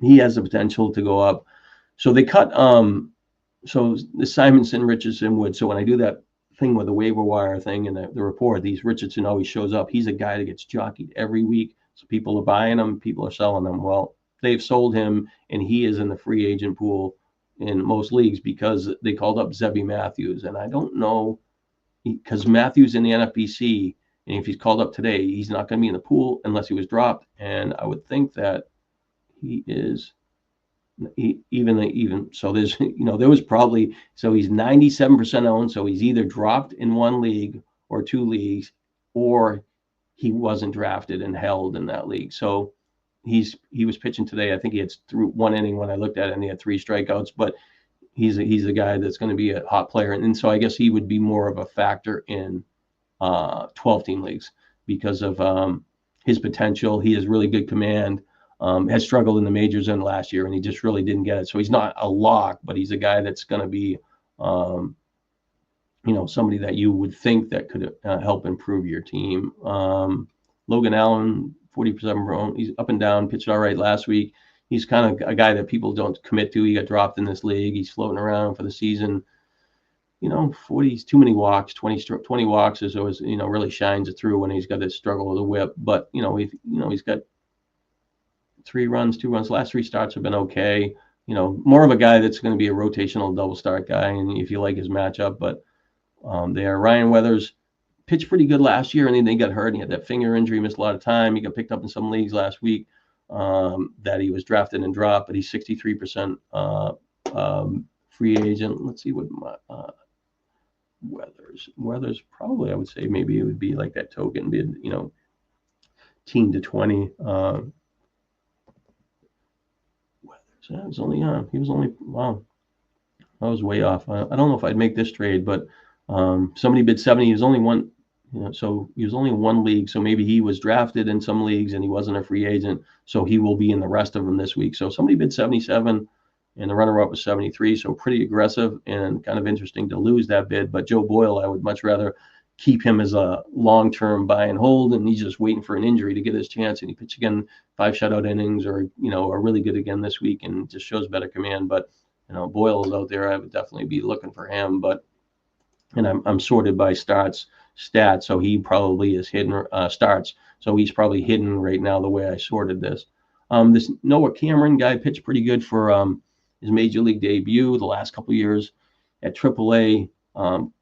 he has the potential to go up. So they cut so the Simonson, Richardson, Wood. So when I do that thing with the waiver wire thing and the report, Richardson always shows up. He's a guy that gets jockeyed every week. So people are buying him, people are selling him. Well, they've sold him, and he is in the free agent pool in most leagues because they called up Zebby Matthews. And I don't know, because Matthews in the NFBC, and if he's called up today, he's not going to be in the pool unless he was dropped. And I would think that he is even. So there's, there was probably, so he's 97% owned. So he's either dropped in one league or 2 leagues, or he wasn't drafted and held in that league. So he was pitching today. I think he had through 1 inning when I looked at it, and he had 3 strikeouts, but he's a guy that's going to be a hot player. And so I guess he would be more of a factor in 12-team leagues because of his potential. He has really good command. Has struggled in the majors in last year, and he just really didn't get it. So he's not a lock, but he's a guy that's going to be, somebody that you would think that could help improve your team. Logan Allen, 40%. He's up and down, pitched all right last week. He's kind of a guy that people don't commit to. He got dropped in this league. He's floating around for the season. 40's too many walks. 20 walks is always, really shines it through when he's got this struggle with the whip. But he's got 3 runs, 2 runs. Last 3 starts have been okay. More of a guy that's going to be a rotational double start guy, and if you like his matchup. But there, Ryan Weathers pitched pretty good last year, and then he got hurt. And he had that finger injury, missed a lot of time. He got picked up in some leagues last week that he was drafted and dropped, but he's 63% free agent. Let's see what Weathers probably, I would say maybe it would be like that token bid, team to 20. So it was only he was only wow. I was way off. I don't know if I'd make this trade, but somebody bid 70. He was only one, so he was only in one league. So maybe he was drafted in some leagues and he wasn't a free agent. So he will be in the rest of them this week. So somebody bid 77 and the runner up was 73. So pretty aggressive and kind of interesting to lose that bid. But Joe Boyle, I would much rather keep him as a long-term buy and hold, and he's just waiting for an injury to get his chance. And he pitched again 5 shutout innings, or are really good again this week, and just shows better command. But Boyle is out there. I would definitely be looking for him. And I'm sorted by stats. So he probably is hidden starts. So he's probably hidden right now the way I sorted this. This Noah Cameron guy pitched pretty good for his major league debut the last couple of years at AAA.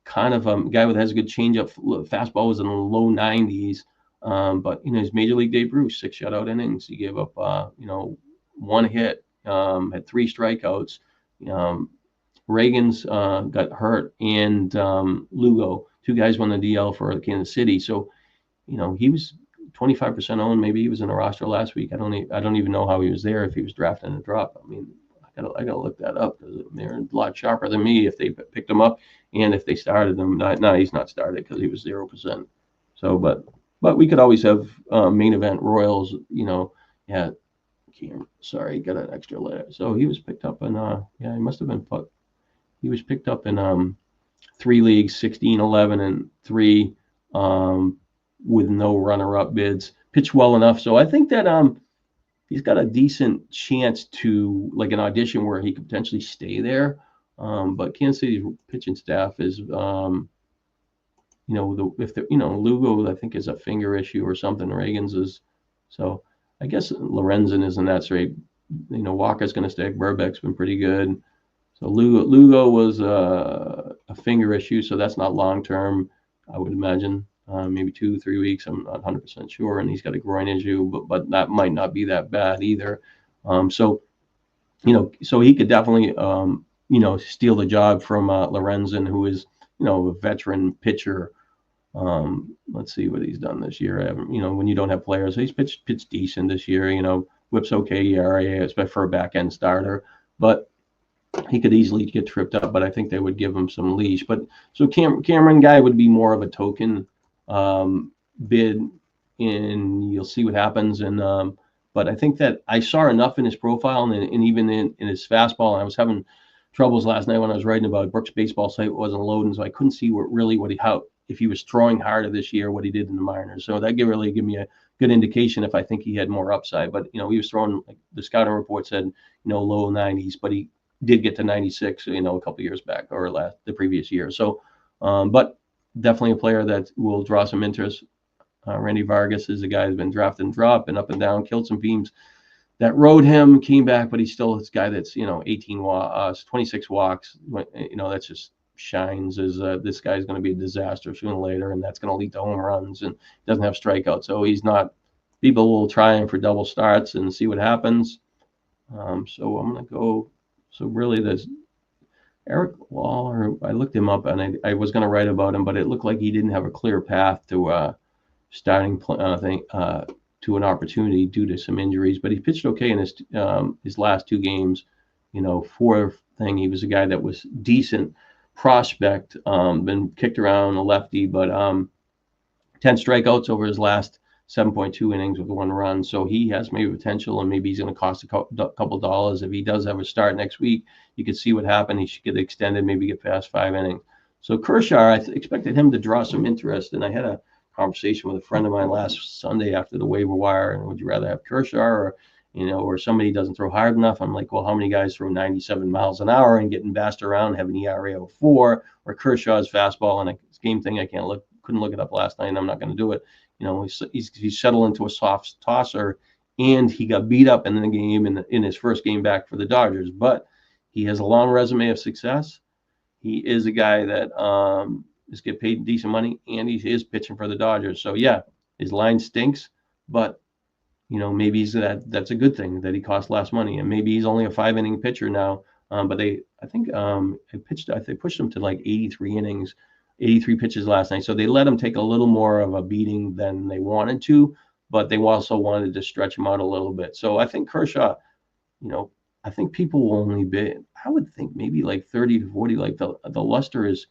Kind of a guy that has a good changeup. Fastball was in the low 90s. But his major league debut, 6 shutout innings. He gave up 1 hit, had 3 strikeouts. Reagan's got hurt, and Lugo, 2 guys won the DL for Kansas City. So, he was 25% owned. Maybe he was in a roster last week. I don't even know how he was there, if he was drafted in a drop. I mean, I gotta look that up, because they're a lot sharper than me if they picked him up and if they started him. No, he's not started because he was 0%. So, but we could always have main event Royals. Yeah. Sorry, got an extra letter. So he was picked up in he must have been put. He was picked up in 3 leagues, 16, 11, and 3, with no runner-up bids. Pitched well enough, so I think that he's got a decent chance to, like, an audition where he could potentially stay there. But Kansas City's pitching staff is, Lugo, I think is a finger issue or something. Reagan's is, so I guess Lorenzen isn't that straight. Walker's going to stay. Burbeck's been pretty good. So Lugo was a finger issue, so that's not long term. I would imagine maybe 2-3 weeks. I'm not 100% sure, and he's got a groin issue, but that might not be that bad either. So he could definitely steal the job from Lorenzen, who is a veteran pitcher. Let's see what he's done this year. When you don't have players, he's pitched decent this year. Whips okay ERA, especially for a back end starter, but he could easily get tripped up, but I think they would give him some leash. But so Cameron guy would be more of a token bid, and you'll see what happens. And but I think that I saw enough in his profile and even in his fastball. And I was having troubles last night when I was writing about it. Brooks' baseball site wasn't loading, so I couldn't see if he was throwing harder this year, what he did in the minors. So that really give me a good indication if I think he had more upside. But he was throwing, like the scouting report said, low 90s, but he did get to 96, a couple years back, or the previous year. So, but definitely a player that will draw some interest. Randy Vargas is a guy who's been drafted and dropped and up and down, killed some teams that rode him, came back, but he's still this guy that's 26 walks. That's just shines as this guy's going to be a disaster sooner or later, and that's going to lead to home runs, and doesn't have strikeouts. So he's not. People will try him for double starts and see what happens. So I'm going to go. So really, there's Eric Waller. I looked him up, and I was going to write about him, but it looked like he didn't have a clear path to starting to an opportunity due to some injuries. But he pitched okay in his last 2 games. He was a guy that was decent prospect. Been kicked around, a lefty, but 10 strikeouts over his last 7.2 innings with 1 run. So he has maybe potential, and maybe he's going to cost a couple dollars. If he does have a start next week, you could see what happened. He should get extended, maybe get past 5 innings. So Kershaw, I expected him to draw some interest, and I had a conversation with a friend of mine last Sunday after the waiver wire. And would you rather have Kershaw or somebody doesn't throw hard enough? I'm like, well, how many guys throw 97 miles an hour and getting bashed around, have an ERA of 4, or Kershaw's fastball and a game thing? Couldn't look it up last night, and I'm not going to do it. He's settled into a soft tosser, and he got beat up in the game in his first game back for the Dodgers. But he has a long resume of success. He is a guy that is get paid decent money, and he is pitching for the Dodgers. So yeah, his line stinks, but maybe that's a good thing that he cost less money, and maybe he's only a 5-inning pitcher now. But they pushed him to like 83 innings. 83 pitches last night. So they let him take a little more of a beating than they wanted to, but they also wanted to stretch him out a little bit. So I think Kershaw, I think people will only be, I would think maybe like 30 to 40. Like the luster is,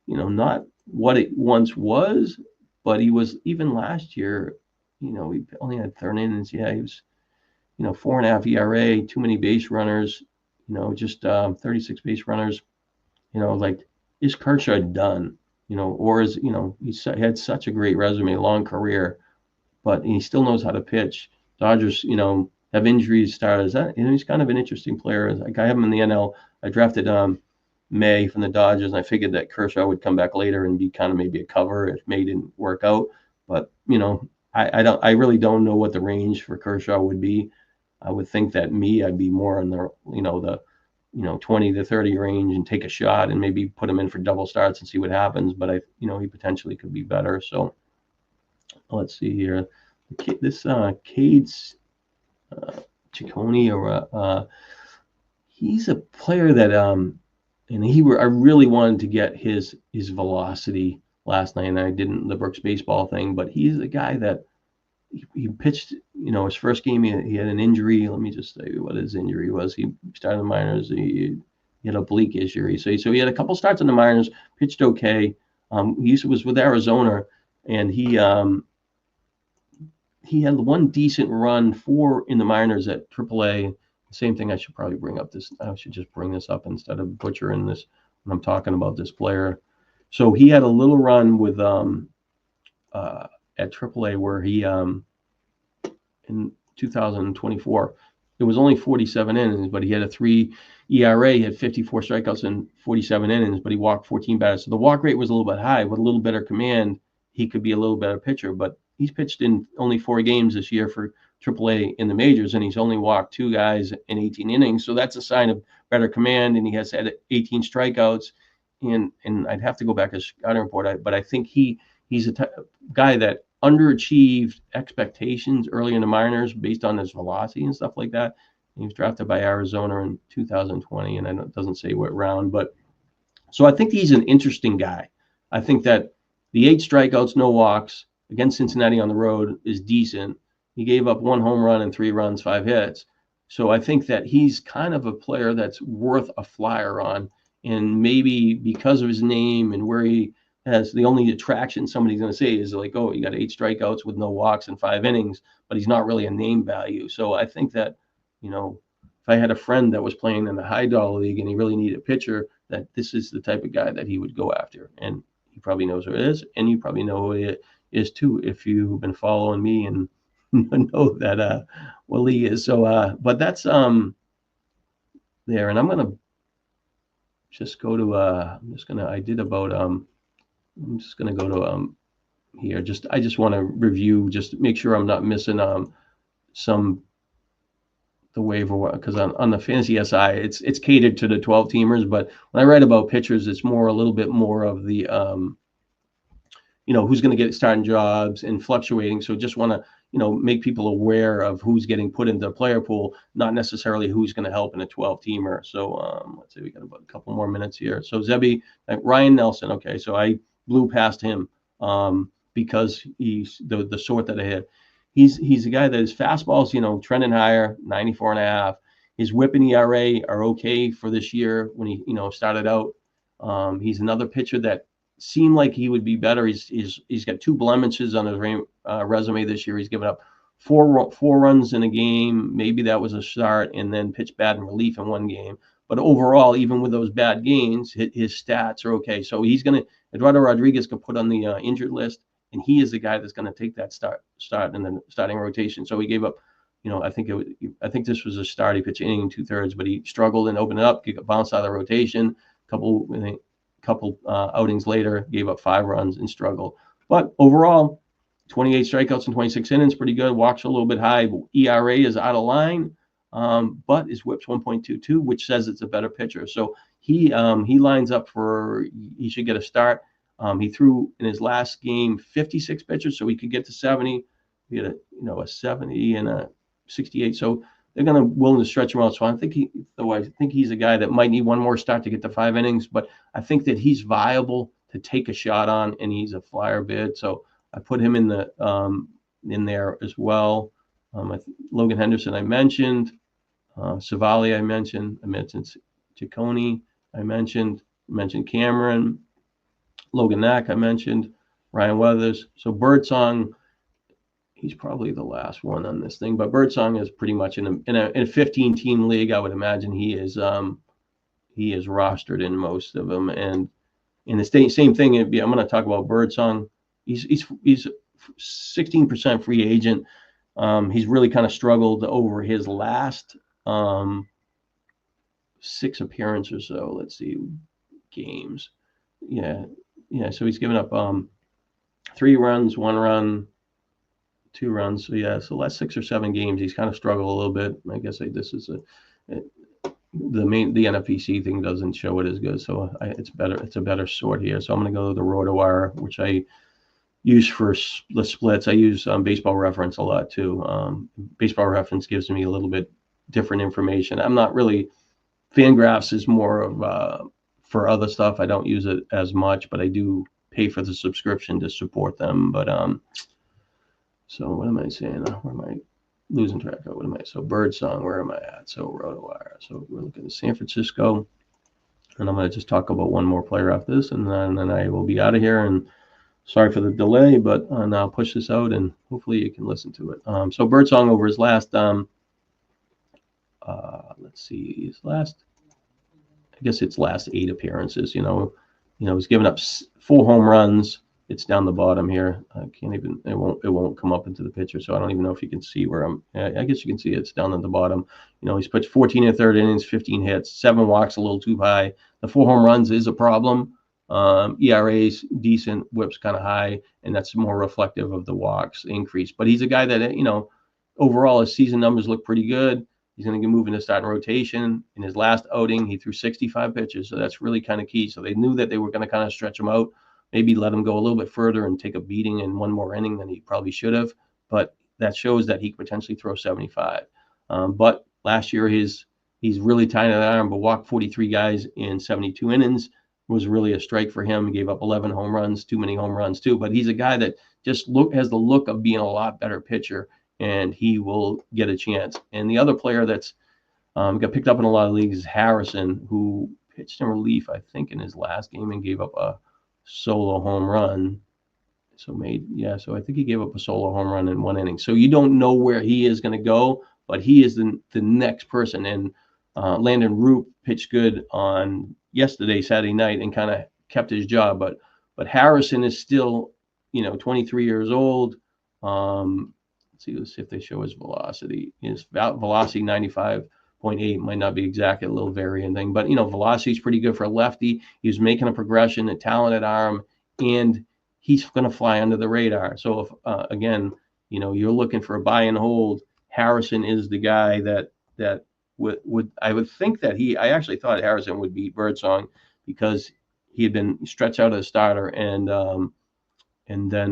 not what it once was, but he was even last year. He only had 30 innings. Yeah, he was 4.5 ERA, too many base runners. Just 36 base runners. Like, is Kershaw done? Or is he had such a great resume, long career, but he still knows how to pitch. Dodgers, have injuries started. He's kind of an interesting player. Like, I have him in the NL. I drafted May from the Dodgers, and I figured that Kershaw would come back later and be kind of maybe a cover if May didn't work out. But I really don't know what the range for Kershaw would be. I would think that I'd be more in the 20 to 30 range and take a shot and maybe put him in for double starts and see what happens. But he potentially could be better. So let's see here. This Cades Ciccone, he's a player that and I really wanted to get his velocity last night, and I didn't, the Brooks baseball thing. But he's a guy that he pitched, his first game he had an injury. Let me just tell you what his injury was. He started in the minors. He had a oblique injury. So he had a couple starts in the minors, pitched okay. He was with Arizona, and he had one decent run in the minors at AAA. Same thing. I should probably just bring this up instead of butchering this when I'm talking about this player. So he had a little run with at AAA where he in 2024, it was only 47 innings, but he had a 3 ERA, he had 54 strikeouts in 47 innings, but he walked 14 batters. So the walk rate was a little bit high. With a little better command, he could be a little better pitcher. But he's pitched in only 4 games this year for AAA in the majors, and he's only walked 2 guys in 18 innings. So that's a sign of better command, and he has had 18 strikeouts. And I'd have to go back to scouting report, but I think he's a guy that underachieved expectations early in the minors based on his velocity and stuff like that. He was drafted by Arizona in 2020, and it doesn't say what round, but so I think he's an interesting guy. I think that the 8 strikeouts, no walks against Cincinnati on the road is decent. He gave up 1 home run and 3 runs, 5 hits. So I think that he's kind of a player that's worth a flyer on, and maybe because of his name and where he has, the only attraction somebody's going to say is like, oh, you got 8 strikeouts with no walks and 5 innings, but he's not really a name value. So I think that, if I had a friend that was playing in the high dollar league and he really needed a pitcher, that this is the type of guy that he would go after. And he probably knows who it is, and you probably know who it is too if you've been following me and know that what league is. So but that's there, and I'm gonna just go to I'm just gonna go to here. I just want to review, just make sure I'm not missing the waiver, because on the Fantasy SI it's catered to the 12 teamers, but when I write about pitchers, it's a little bit more of the who's going to get starting jobs and fluctuating. So just want to make people aware of who's getting put into the player pool, not necessarily who's going to help in a 12 teamer. So let's see, we got about a couple more minutes here. So Zebby, Ryan Nelson. Okay, so I blew past him because he's the sort that I had. He's a guy that his fastballs, trending higher, 94.5. His WHIP and ERA are okay for this year when he, started out. He's another pitcher that seemed like he would be better. He's got 2 blemishes on his resume this year. He's given up 4 runs in a game. Maybe that was a start, and then pitched bad in relief in 1 game. But overall, even with those bad games, his stats are okay. So Eduardo Rodriguez could put on the injured list, and he is the guy that's going to take that start in the starting rotation. So he gave up, I think this was a start. He pitched inning and 2/3, but he struggled and opened it up. He got bounced out of the rotation. Couple outings later, gave up 5 runs and struggled. But overall, 28 strikeouts and 26 innings, pretty good. Walks a little bit high. ERA is out of line, but his WHIP's 1.22, which says it's a better pitcher. So he lines up he should get a start. He threw in his last game 56 pitches, so he could get to 70. He had a 70 and a 68. So they're willing to stretch him out. So I think he's a guy that might need 1 more start to get to 5 innings, but I think that he's viable to take a shot on, and he's a flyer bid. So I put him in there as well. Logan Henderson I mentioned. Savali, I mentioned Ciccone, I mentioned Cameron, Logan Knack, I mentioned Ryan Weathers. So Birdsong, he's probably the last one on this thing, but Birdsong is pretty much in a 15-team league. I would imagine he is rostered in most of them, and in the same thing. I'm going to talk about Birdsong. He's 16% free agent. He's really kind of struggled over his last 6 appearances or so. Let's see, games. Yeah. So he's given up 3 runs, 1 run, 2 runs. So yeah, so last 6 or 7 games, he's kind of struggled a little bit. I guess this is the NFBC thing doesn't show it as good, so it's better. It's a better sort here. So I'm going to go to the RotoWire, which I use for the splits. I use Baseball Reference a lot too. Baseball Reference gives me a little bit different information. I'm not really, Fangraphs is more of for other stuff. I don't use it as much, but I do pay for the subscription to support them. But so what am I saying? Where am I losing track of? What am I? So Birdsong, where am I at? So RotoWire. So we're looking at San Francisco, and I'm going to just talk about one more player after this, and then I will be out of here. And sorry for the delay, but I'll push this out, and hopefully you can listen to it. So Birdsong over his last, let's see, I guess it's last 8 appearances. He's given up 4 home runs. It's down the bottom here. I can't even. It won't come up into the picture, so I don't even know if you can see where I'm. I guess you can see it's down at the bottom. He's pitched 14 1/3 innings, 15 hits, 7 walks, a little too high. The 4 home runs is a problem. ERA's decent, whip's kind of high, and that's more reflective of the walks increase. But he's a guy that overall his season numbers look pretty good. He's going to move into starting rotation. In his last outing, he threw 65 pitches, so that's really kind of key. So they knew that they were going to kind of stretch him out, maybe let him go a little bit further and take a beating in one more inning than he probably should have. But that shows that he could potentially throw 75. But last year, he's really tied to the arm, but walked 43 guys in 72 innings. Was really a strike for him. He gave up 11 home runs, too many home runs too. But he's a guy that just has the look of being a lot better pitcher, and he will get a chance. And the other player that's got picked up in a lot of leagues is Harrison, who pitched in relief, I think, in his last game and gave up a solo home run. So I think he gave up a solo home run in 1 inning. So you don't know where he is going to go, but he is the next person. And Landon Root pitched good on yesterday, Saturday night, and kind of kept his job. But Harrison is still, 23 years old. Let's see if they show his velocity. His velocity 95.8 might not be exact, a little varying thing, but velocity is pretty good for a lefty. He was making a progression, a talented arm, and he's going to fly under the radar. So if again, you're looking for a buy and hold, Harrison is the guy that would I would think that I actually thought Harrison would beat Birdsong because he had been stretched out as a starter and then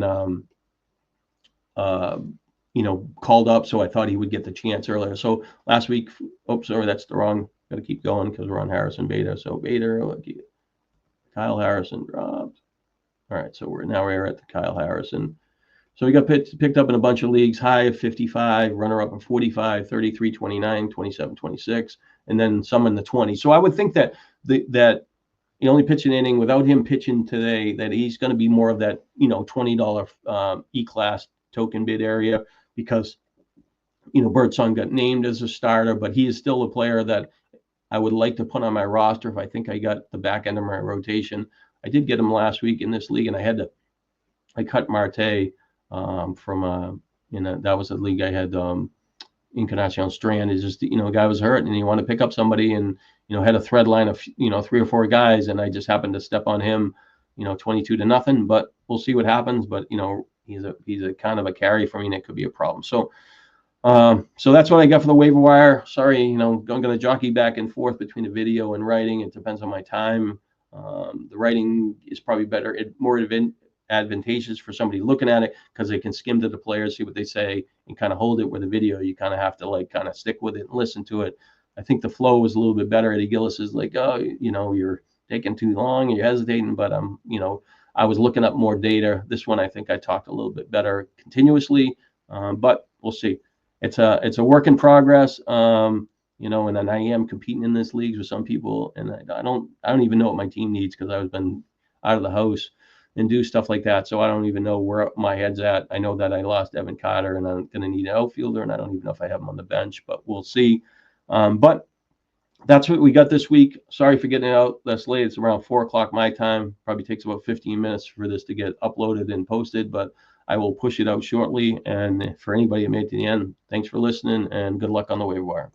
called up, so I thought he would get the chance earlier. So last week, sorry, that's the wrong. Got to keep going because we're on Harrison beta. So beta, Kyle Harrison dropped. All right, so we're at the Kyle Harrison. So he got picked up in a bunch of leagues, high of 55, runner up of 45, 33, 29, 27, 26, and then some in the 20s. So I would think that that he only pitched an inning without him pitching today, that he's going to be more of that $20 E-class token bid area because Birdsong got named as a starter, but he is still a player that I would like to put on my roster if I think I got the back end of my rotation. I did get him last week in this league, and I cut Marte from that was the league I had Encarnacion Strand. Is just a guy was hurt and he wanted to pick up somebody and had a thread line of 3 or 4 guys, and I just happened to step on him 22-0, but we'll see what happens. But he's a kind of a carry for me, and it could be a problem. So that's what I got for the waiver wire. Sorry, I'm going to jockey back and forth between the video and writing. It depends on my time. The writing is probably better, more advantageous for somebody looking at it because they can skim to the players, see what they say, and kind of hold it. With the video, you kind of have to kind of stick with it and listen to it. I think the flow was a little bit better. Eddie Gillis is like, oh, you're taking too long, you're hesitating, but I was looking up more data. This one, I think I talked a little bit better continuously, but we'll see. It's a work in progress. and then I am competing in this leagues with some people, and I don't even know what my team needs because I've been out of the house and do stuff like that. So I don't even know where my head's at. I know that I lost Evan Carter, and I'm going to need an outfielder, and I don't even know if I have him on the bench, but we'll see. But that's what we got this week. Sorry for getting it out this late. It's around 4 o'clock my time. Probably takes about 15 minutes for this to get uploaded and posted, but I will push it out shortly. And for anybody that made it to the end, thanks for listening and good luck on the waiver wire.